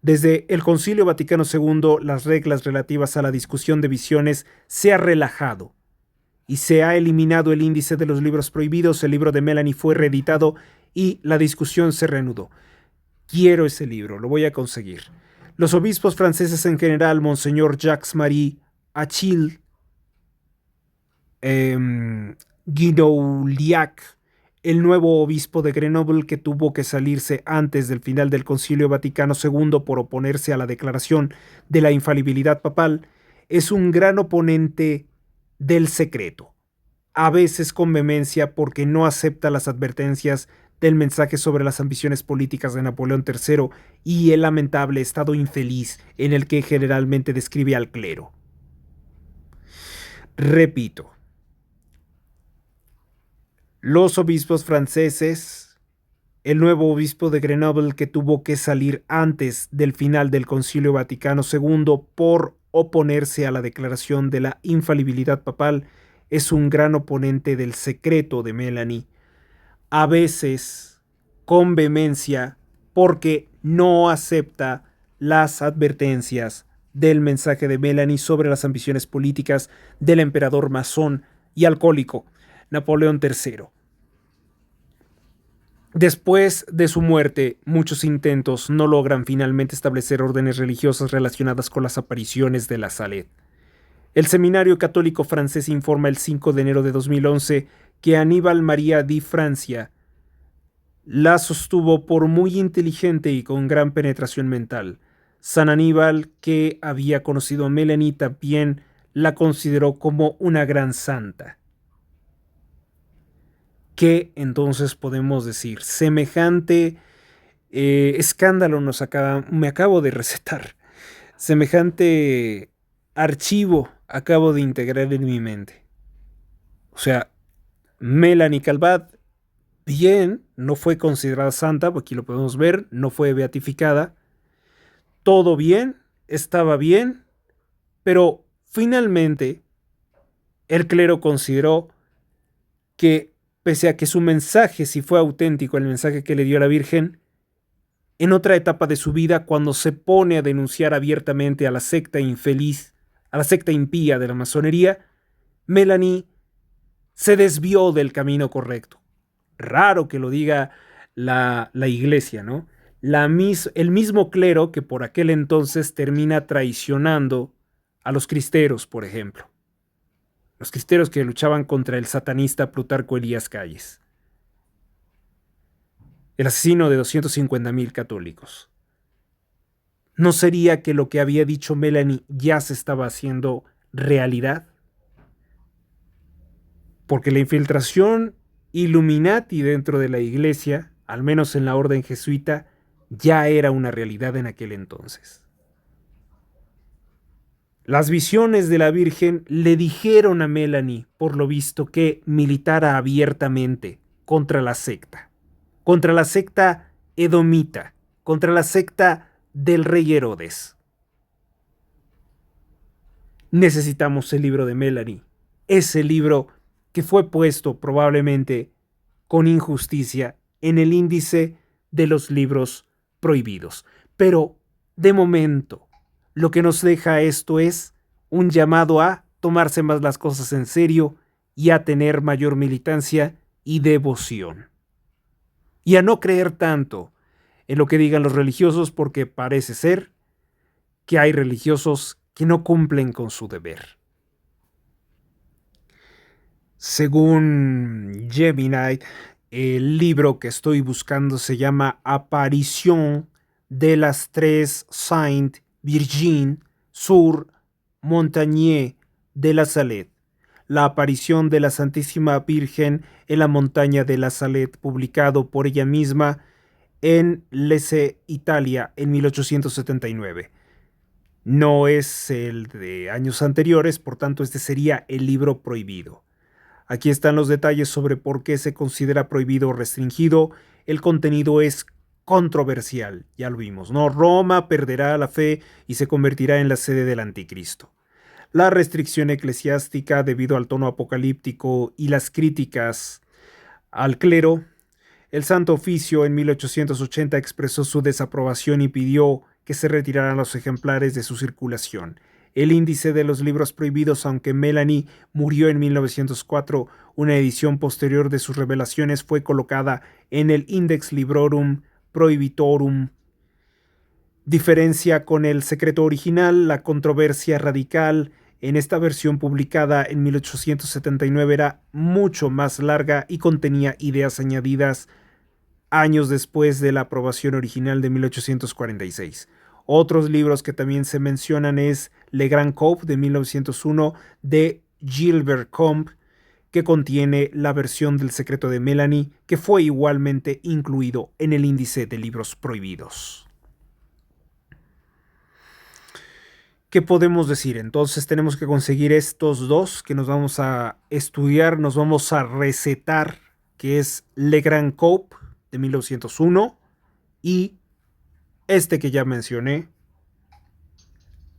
Desde el Concilio Vaticano II, las reglas relativas a la discusión de visiones se ha relajado y se ha eliminado el índice de los libros prohibidos. El libro de Melanie fue reeditado y la discusión se reanudó. Quiero ese libro, lo voy a conseguir. Los obispos franceses en general, Monseñor Jacques-Marie Achille, Guinouliac, el nuevo obispo de Grenoble, que tuvo que salirse antes del final del Concilio Vaticano II por oponerse a la declaración de la infalibilidad papal, es un gran oponente del secreto, a veces con vehemencia porque no acepta las advertencias del mensaje sobre las ambiciones políticas de Napoleón III y el lamentable estado infeliz en el que generalmente describe al clero. Repito, los obispos franceses, el nuevo obispo de Grenoble que tuvo que salir antes del final del Concilio Vaticano II por oponerse a la declaración de la infalibilidad papal, es un gran oponente del secreto de Melanie, a veces con vehemencia porque no acepta las advertencias del mensaje de Melanie sobre las ambiciones políticas del emperador masón y alcohólico Napoleón III. Después de su muerte, muchos intentos no logran finalmente establecer órdenes religiosas relacionadas con las apariciones de la Salette. El Seminario Católico francés informa el 5 de enero de 2011 que Aníbal María di Francia la sostuvo por muy inteligente y con gran penetración mental. San Aníbal, que había conocido a Melanie, también la consideró como una gran santa. ¿Qué entonces podemos decir? Semejante escándalo me acabo de recetar. Semejante archivo acabo de integrar en mi mente. O sea, Melanie Calvat, bien, no fue considerada santa, aquí lo podemos ver, no fue beatificada. Todo bien, estaba bien, pero finalmente el clero consideró que, pese a que su mensaje sí fue auténtico, el mensaje que le dio a la Virgen, en otra etapa de su vida, cuando se pone a denunciar abiertamente a la secta infeliz, a la secta impía de la masonería, Melanie se desvió del camino correcto. Raro que lo diga la iglesia, ¿no? El mismo clero que por aquel entonces termina traicionando a los cristeros, por ejemplo. Los cristeros que luchaban contra el satanista Plutarco Elías Calles, el asesino de 250,000 católicos. ¿No sería que lo que había dicho Melanie ya se estaba haciendo realidad? Porque la infiltración Illuminati dentro de la iglesia, al menos en la orden jesuita, ya era una realidad en aquel entonces. Las visiones de la Virgen le dijeron a Melanie, por lo visto, que militara abiertamente contra la secta edomita, contra la secta del rey Herodes. Necesitamos el libro de Melanie, ese libro que fue puesto probablemente con injusticia en el índice de los libros prohibidos. Pero, de momento, lo que nos deja esto es un llamado a tomarse más las cosas en serio y a tener mayor militancia y devoción. Y a no creer tanto en lo que digan los religiosos, porque parece ser que hay religiosos que no cumplen con su deber. Según Gemini, el libro que estoy buscando se llama Aparición de las tres Saint Virgin sur Montagne de la Salette. La aparición de la Santísima Virgen en la montaña de la Salette, publicado por ella misma en Lecce, Italia, en 1879. No es el de años anteriores, por tanto este sería el libro prohibido. Aquí están los detalles sobre por qué se considera prohibido o restringido. El contenido es controversial, ya lo vimos, ¿no? Roma perderá la fe y se convertirá en la sede del anticristo. La restricción eclesiástica debido al tono apocalíptico y las críticas al clero. El Santo Oficio en 1880 expresó su desaprobación y pidió que se retiraran los ejemplares de su circulación. El índice de los libros prohibidos, aunque Melanie murió en 1904, una edición posterior de sus revelaciones fue colocada en el Index Librorum Prohibitorum. Diferencia con el secreto original, la controversia radical en esta versión publicada en 1879 era mucho más larga y contenía ideas añadidas años después de la aprobación original de 1846. Otros libros que también se mencionan es Le Grand Cope de 1901 de Gilbert Combe, que contiene la versión del secreto de Melanie, que fue igualmente incluido en el índice de libros prohibidos. ¿Qué podemos decir? Entonces tenemos que conseguir estos dos que nos vamos a estudiar, nos vamos a recetar, que es Le Grand Cope de 1901 y este que ya mencioné,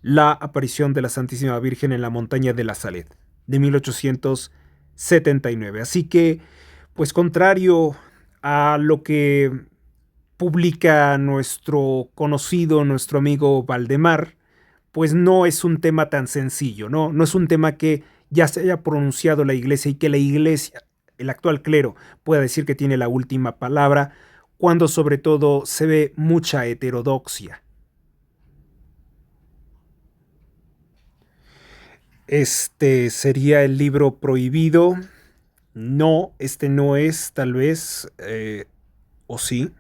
La aparición de la Santísima Virgen en la montaña de la Salette de 1879. Así que, pues contrario a lo que publica nuestro conocido, nuestro amigo Valdemar, pues no es un tema tan sencillo, ¿no? No es un tema que ya se haya pronunciado la iglesia y que la iglesia, el actual clero, pueda decir que tiene la última palabra, cuando sobre todo se ve mucha heterodoxia. Este sería el libro prohibido. No, este no es, tal vez, o sí.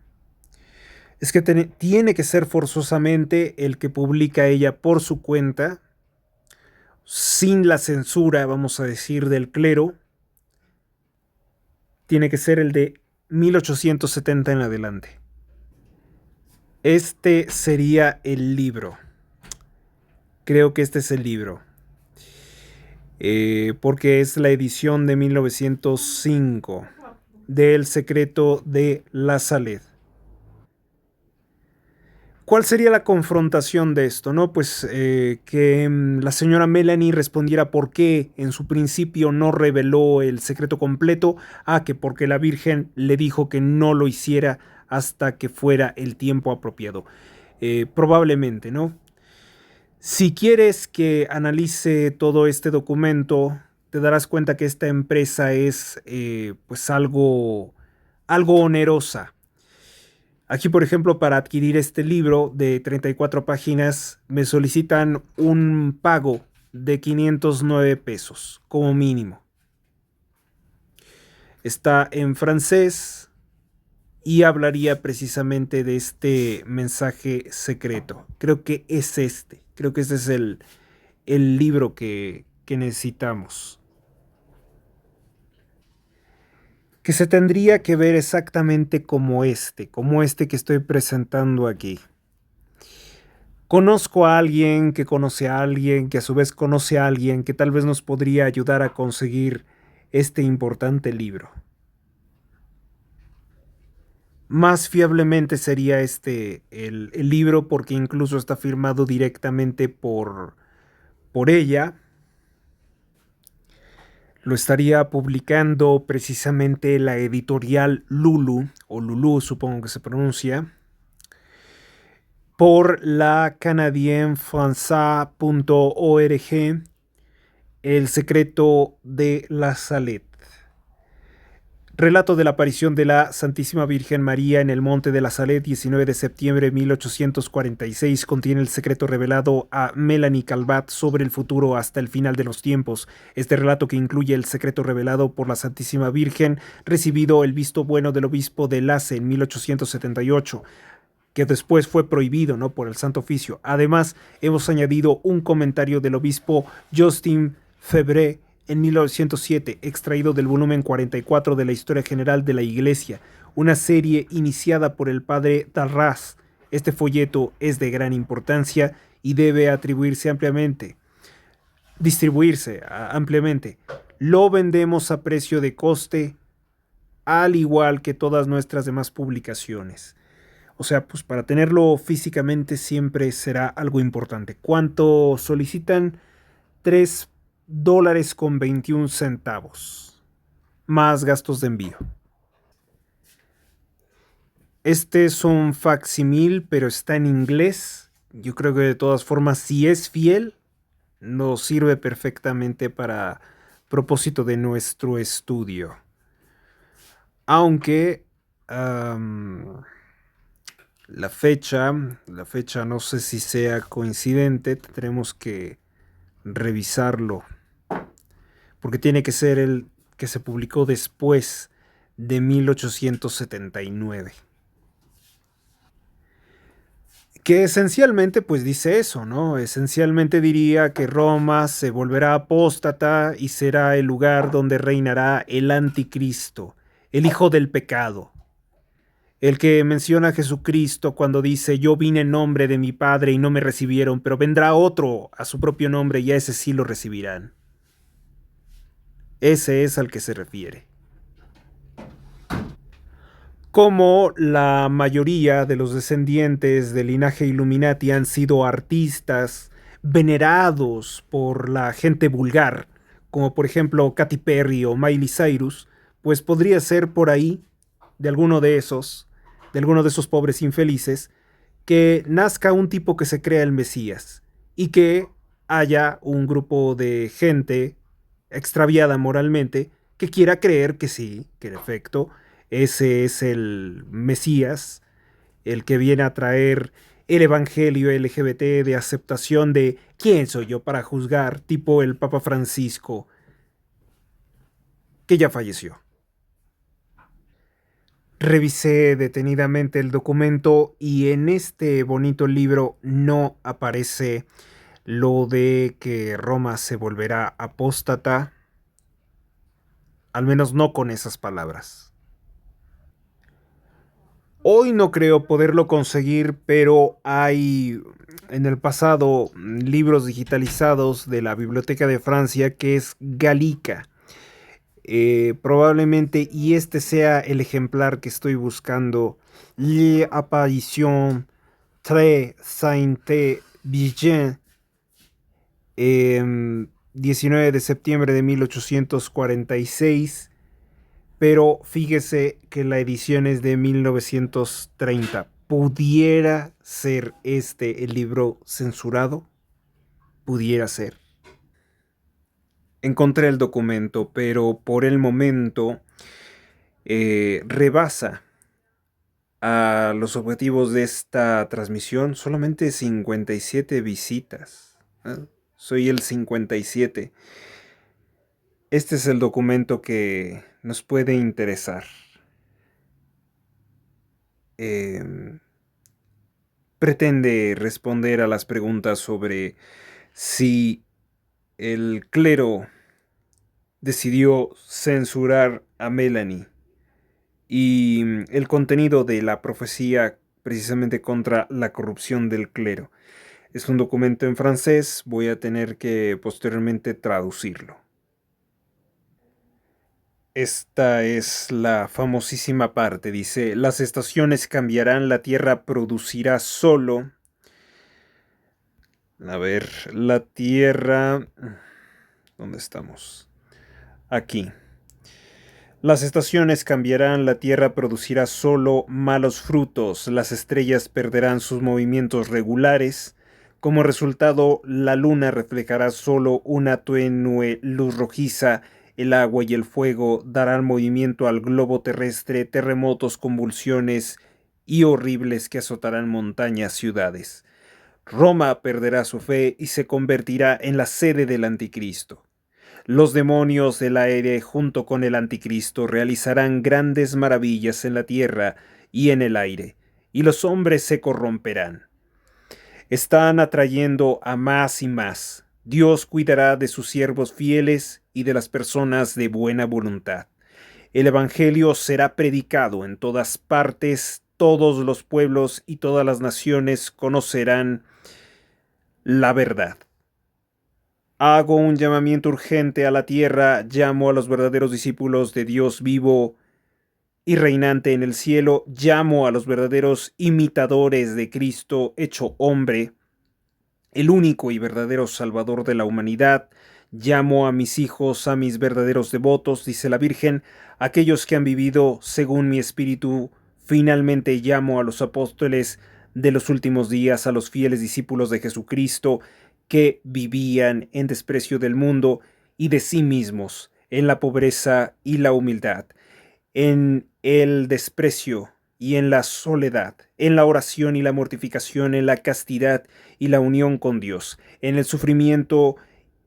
Es que tiene que ser forzosamente el que publica ella por su cuenta, sin la censura, vamos a decir, del clero. tiene que ser el de 1870 en adelante. Este sería el libro. Creo que este es el libro. Porque es la edición de 1905 del Secreto de la Saled. ¿Cuál sería la confrontación de esto? ¿No? Pues que la señora Melanie respondiera por qué en su principio no reveló el secreto completo, que porque la Virgen le dijo que no lo hiciera hasta que fuera el tiempo apropiado. Probablemente, ¿no? Si quieres que analice todo este documento, te darás cuenta que esta empresa es pues algo onerosa. Aquí, por ejemplo, para adquirir este libro de 34 páginas, me solicitan un pago de 509 pesos, como mínimo. Está en francés y hablaría precisamente de este mensaje secreto. Creo que es este. Creo que este es el libro que necesitamos. Que se tendría que ver exactamente como este que estoy presentando aquí. Conozco a alguien que conoce a alguien que a su vez conoce a alguien que tal vez nos podría ayudar a conseguir este importante libro. Más fiablemente sería este el libro porque incluso está firmado directamente por ella. Lo estaría publicando precisamente la editorial Lulu, o Lulu supongo que se pronuncia, por la canadienfrançais.org, El secreto de la Saled. Relato de la aparición de la Santísima Virgen María en el Monte de la Saled, 19 de septiembre de 1846, contiene el secreto revelado a Melanie Calvat sobre el futuro hasta el final de los tiempos. Este relato, que incluye el secreto revelado por la Santísima Virgen, recibido el visto bueno del obispo de Lace en 1878, que después fue prohibido, ¿no?, por el Santo Oficio. Además, hemos añadido un comentario del obispo Justin Febvre en 1907, extraído del volumen 44 de la Historia General de la Iglesia, una serie iniciada por el padre Darras. Este folleto es de gran importancia y debe distribuirse ampliamente. Lo vendemos a precio de coste, al igual que todas nuestras demás publicaciones. O sea, pues para tenerlo físicamente siempre será algo importante. ¿Cuánto solicitan? $3.21 más gastos de envío. Este es un facsimil, pero está en inglés. Yo creo que de todas formas, si es fiel, nos sirve perfectamente para propósito de nuestro estudio. Aunque la fecha no sé si sea coincidente, tendremos que revisarlo, porque tiene que ser el que se publicó después de 1879. Que esencialmente pues dice eso, ¿no? Esencialmente diría que Roma se volverá apóstata y será el lugar donde reinará el anticristo, el hijo del pecado. El que menciona a Jesucristo cuando dice: yo vine en nombre de mi Padre y no me recibieron, pero vendrá otro a su propio nombre y a ese sí lo recibirán. Ese es al que se refiere. Como la mayoría de los descendientes del linaje Illuminati han sido artistas venerados por la gente vulgar, como por ejemplo Katy Perry o Miley Cyrus, pues podría ser por ahí de alguno de esos pobres infelices, que nazca un tipo que se crea el Mesías y que haya un grupo de gente extraviada moralmente que quiera creer que sí, que en efecto ese es el Mesías, el que viene a traer el evangelio LGBT de aceptación de quién soy yo para juzgar, tipo el Papa Francisco, que ya falleció. Revisé detenidamente el documento y en este bonito libro no aparece lo de que Roma se volverá apóstata. al menos no con esas palabras. Hoy no creo poderlo conseguir, pero hay en el pasado libros digitalizados de la Biblioteca de Francia que es Gallica. Probablemente, y este sea el ejemplar que estoy buscando, L'Apparition très sainte Virgin, 19 de septiembre de 1846, pero fíjese que la edición es de 1930. ¿Pudiera ser este el libro censurado? Pudiera ser. Encontré el documento, pero por el momento rebasa a los objetivos de esta transmisión solamente 57 visitas. Soy el 57. Este es el documento que nos puede interesar. Pretende responder a las preguntas sobre si el clero decidió censurar a Melanie y el contenido de la profecía precisamente contra la corrupción del clero. Es un documento en francés, voy a tener que posteriormente traducirlo. Esta es la famosísima parte, dice, las estaciones cambiarán, la tierra producirá solo. A ver, la tierra... ¿Dónde estamos? Aquí. Las estaciones cambiarán, la tierra producirá solo malos frutos, las estrellas perderán sus movimientos regulares. Como resultado, la luna reflejará solo una tenue luz rojiza, el agua y el fuego darán movimiento al globo terrestre, terremotos, convulsiones y horribles que azotarán montañas, ciudades. Roma perderá su fe y se convertirá en la sede del anticristo. Los demonios del aire junto con el anticristo realizarán grandes maravillas en la tierra y en el aire, y los hombres se corromperán. Están atrayendo a más y más. Dios cuidará de sus siervos fieles y de las personas de buena voluntad. El Evangelio será predicado en todas partes, todos los pueblos y todas las naciones conocerán la verdad. Hago un llamamiento urgente a la tierra, llamo a los verdaderos discípulos de Dios vivo y reinante en el cielo, llamo a los verdaderos imitadores de Cristo hecho hombre, el único y verdadero Salvador de la humanidad. Llamo a mis hijos, a mis verdaderos devotos, dice la Virgen, aquellos que han vivido según mi espíritu. Finalmente llamo a los apóstoles de los últimos días, a los fieles discípulos de Jesucristo, que vivían en desprecio del mundo y de sí mismos, en la pobreza y la humildad, en el desprecio y en la soledad, en la oración y la mortificación, en la castidad y la unión con Dios, en el sufrimiento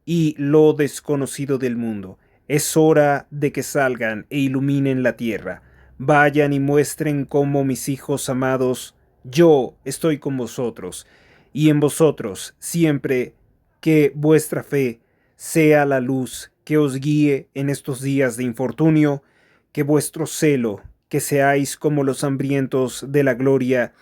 y lo desconocido del mundo. Es hora de que salgan e iluminen la tierra. Vayan y muestren cómo mis hijos amados, yo estoy con vosotros, y en vosotros siempre que vuestra fe sea la luz que os guíe en estos días de infortunio, que vuestro celo, que seáis como los hambrientos de la gloria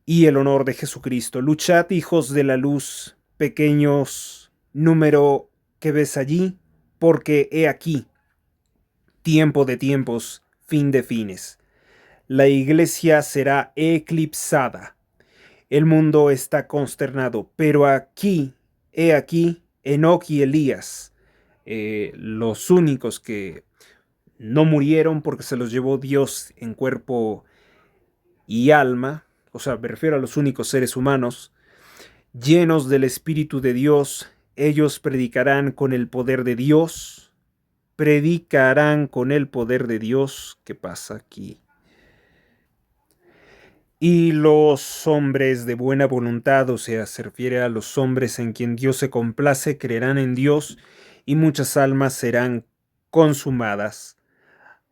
y el honor de Jesucristo. Luchad, hijos de la luz, pequeños número que ves allí, porque he aquí, tiempo de tiempos, fin de fines. La iglesia será eclipsada. El mundo está consternado, pero aquí, he aquí, Enoc y Elías, los únicos que no murieron porque se los llevó Dios en cuerpo y alma, o sea, me refiero a los únicos seres humanos, llenos del Espíritu de Dios, ellos predicarán con el poder de Dios, predicarán con el poder de Dios. ¿Qué pasa aquí? Y los hombres de buena voluntad, o sea, se refiere a los hombres en quien Dios se complace, creerán en Dios y muchas almas serán consumadas.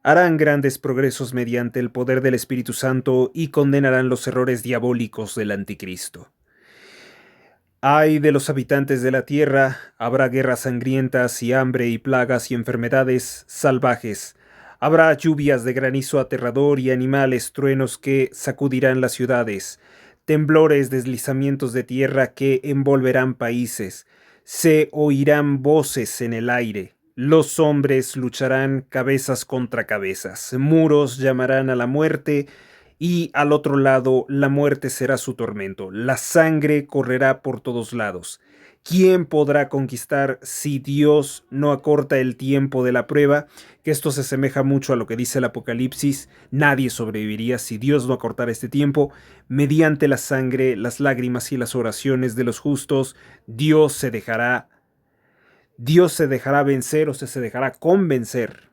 Harán grandes progresos mediante el poder del Espíritu Santo y condenarán los errores diabólicos del anticristo. Ay de los habitantes de la tierra, habrá guerras sangrientas y hambre y plagas y enfermedades salvajes. Habrá lluvias de granizo aterrador y animales truenos que sacudirán las ciudades, temblores, deslizamientos de tierra que envolverán países. Se oirán voces en el aire. Los hombres lucharán cabezas contra cabezas. Muros llamarán a la muerte y al otro lado la muerte será su tormento. La sangre correrá por todos lados. ¿Quién podrá conquistar si Dios no acorta el tiempo de la prueba? Que esto se asemeja mucho a lo que dice el Apocalipsis. Nadie sobreviviría si Dios no acortara este tiempo. Mediante la sangre, las lágrimas y las oraciones de los justos, Dios se dejará vencer, o sea, se dejará convencer.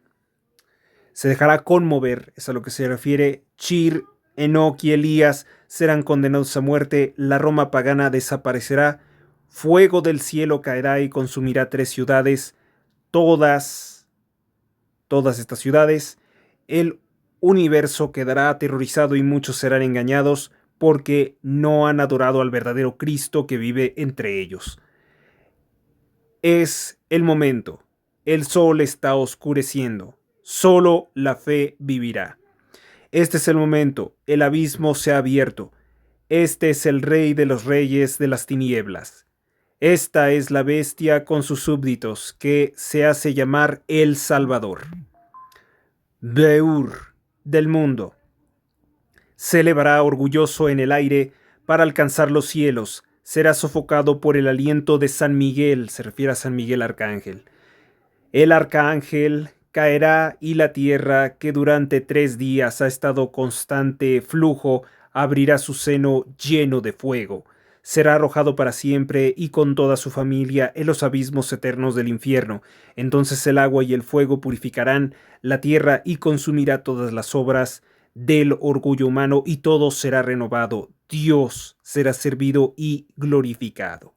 Se dejará conmover, es a lo que se refiere. Chir, Enoc y Elías serán condenados a muerte, la Roma pagana desaparecerá, fuego del cielo caerá y consumirá 3 ciudades, todas estas ciudades, el universo quedará aterrorizado y muchos serán engañados porque no han adorado al verdadero Cristo que vive entre ellos. Es el momento, el sol está oscureciendo, solo la fe vivirá. Este es el momento, el abismo se ha abierto. Este es el rey de los reyes de las tinieblas. Esta es la bestia con sus súbditos, que se hace llamar el Salvador. Beur del mundo. Se elevará orgulloso en el aire para alcanzar los cielos. Será sofocado por el aliento de San Miguel, se refiere a San Miguel Arcángel. El arcángel caerá y la tierra, que durante 3 días ha estado constante flujo, abrirá su seno lleno de fuego. Será arrojado para siempre y con toda su familia en los abismos eternos del infierno. Entonces el agua y el fuego purificarán la tierra y consumirá todas las obras del orgullo humano y todo será renovado. Dios será servido y glorificado.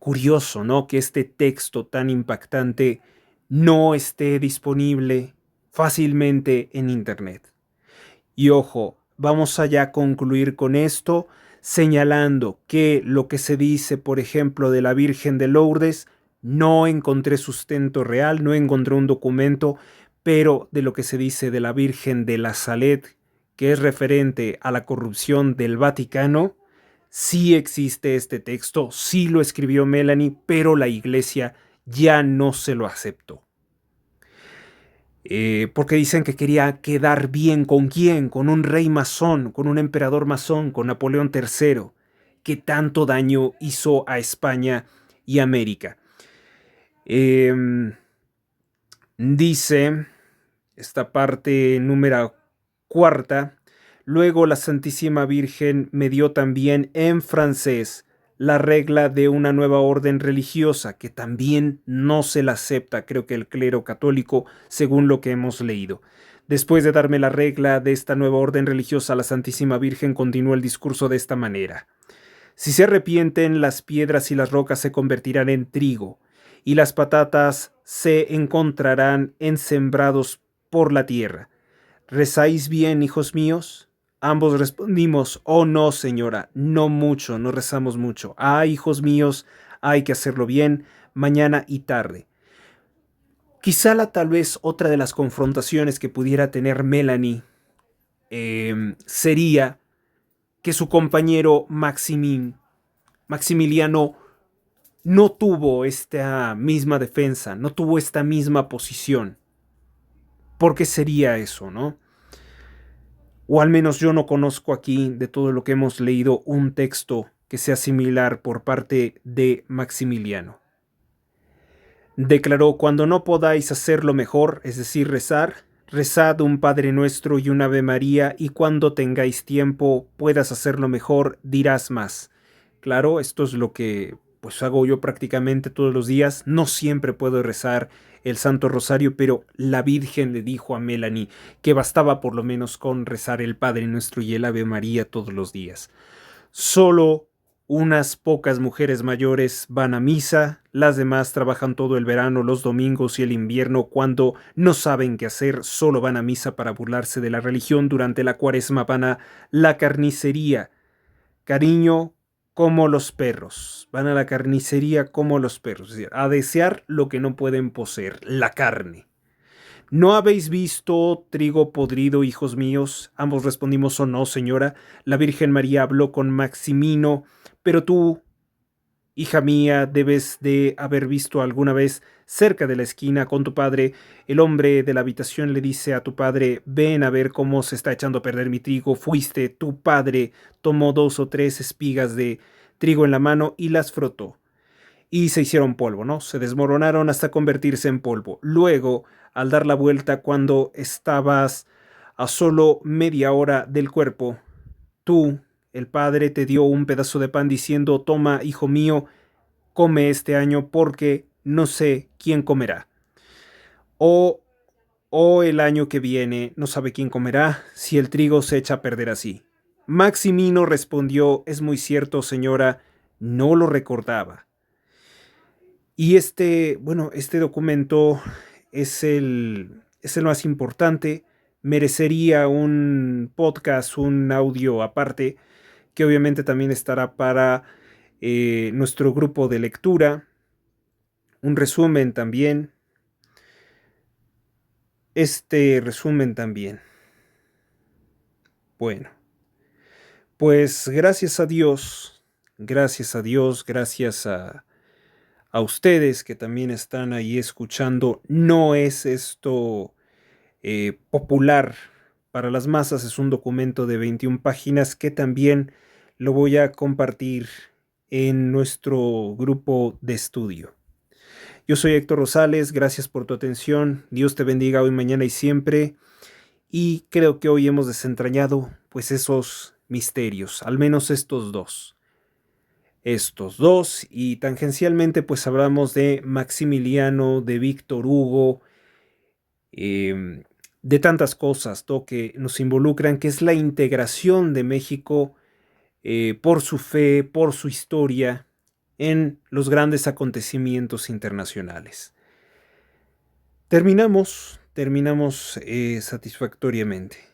Curioso, ¿no? Que este texto tan impactante no esté disponible fácilmente en internet. Y ojo, vamos allá a concluir con esto señalando que lo que se dice, por ejemplo, de la Virgen de Lourdes, no encontré sustento real, no encontré un documento, pero de lo que se dice de la Virgen de la Salet, que es referente a la corrupción del Vaticano, sí existe este texto, sí lo escribió Melanie, pero la iglesia ya no se lo aceptó. Porque dicen que quería quedar bien ¿con quién? Con un rey masón, con un emperador masón, con Napoleón III, que tanto daño hizo a España y América. Dice esta parte número 4. Luego la Santísima Virgen me dio también en francés la regla de una nueva orden religiosa que también no se la acepta, creo que el clero católico, según lo que hemos leído. Después de darme la regla de esta nueva orden religiosa, la Santísima Virgen continuó el discurso de esta manera. Si se arrepienten, las piedras y las rocas se convertirán en trigo, y las patatas se encontrarán en sembrados por la tierra. ¿Rezáis bien, hijos míos? Ambos respondimos, oh no, señora, no mucho, no rezamos mucho. Ah, hijos míos, hay que hacerlo bien, mañana y tarde. Quizá tal vez otra de las confrontaciones que pudiera tener Melanie sería que su compañero Maximiliano no tuvo esta misma defensa, no tuvo esta misma posición. ¿Por qué sería eso, no? O al menos yo no conozco aquí, de todo lo que hemos leído, un texto que sea similar por parte de Maximiliano. Declaró, cuando no podáis hacerlo mejor, es decir, rezar, rezad un Padre Nuestro y un Ave María, y cuando tengáis tiempo, puedas hacerlo mejor, dirás más. Claro, esto es lo que pues hago yo prácticamente todos los días. No siempre puedo rezar el Santo Rosario, pero la Virgen le dijo a Melanie que bastaba por lo menos con rezar el Padre Nuestro y el Ave María todos los días. Solo unas pocas mujeres mayores van a misa, las demás trabajan todo el verano, los domingos y el invierno. Cuando no saben qué hacer, solo van a misa para burlarse de la religión. Durante la Cuaresma van a la carnicería. Cariño, como los perros, van a la carnicería como los perros, es decir, a desear lo que no pueden poseer, la carne. ¿No habéis visto trigo podrido, hijos míos? Ambos respondimos, oh no, señora. La Virgen María habló con Maximino, pero tú, hija mía, debes de haber visto alguna vez cerca de la esquina con tu padre. El hombre de la habitación le dice a tu padre, ven a ver cómo se está echando a perder mi trigo. Fuiste, tu padre tomó 2 o 3 espigas de trigo en la mano y las frotó. Y se hicieron polvo, ¿no? Se desmoronaron hasta convertirse en polvo. Luego, al dar la vuelta cuando estabas a solo media hora del cuerpo, tú, el padre, te dio un pedazo de pan diciendo, toma, hijo mío, come este año porque no sé quién comerá. O, o el año que viene no sabe quién comerá si el trigo se echa a perder así. Maximino respondió, es muy cierto, señora, no lo recordaba. Y este documento es el más importante, merecería un podcast, un audio aparte, que obviamente también estará para nuestro grupo de lectura, un resumen también, este resumen también. Bueno, pues gracias a Dios, gracias a ustedes que también están ahí escuchando, no es esto popular para las masas, es un documento de 21 páginas que también lo voy a compartir en nuestro grupo de estudio. Yo soy Héctor Rosales, gracias por tu atención, Dios te bendiga hoy, mañana y siempre, y creo que hoy hemos desentrañado pues esos misterios, al menos estos dos, y tangencialmente pues hablamos de Maximiliano, de Víctor Hugo, de tantas cosas, ¿no?, que nos involucran, que es la integración de México por su fe, por su historia en los grandes acontecimientos internacionales. Terminamos satisfactoriamente.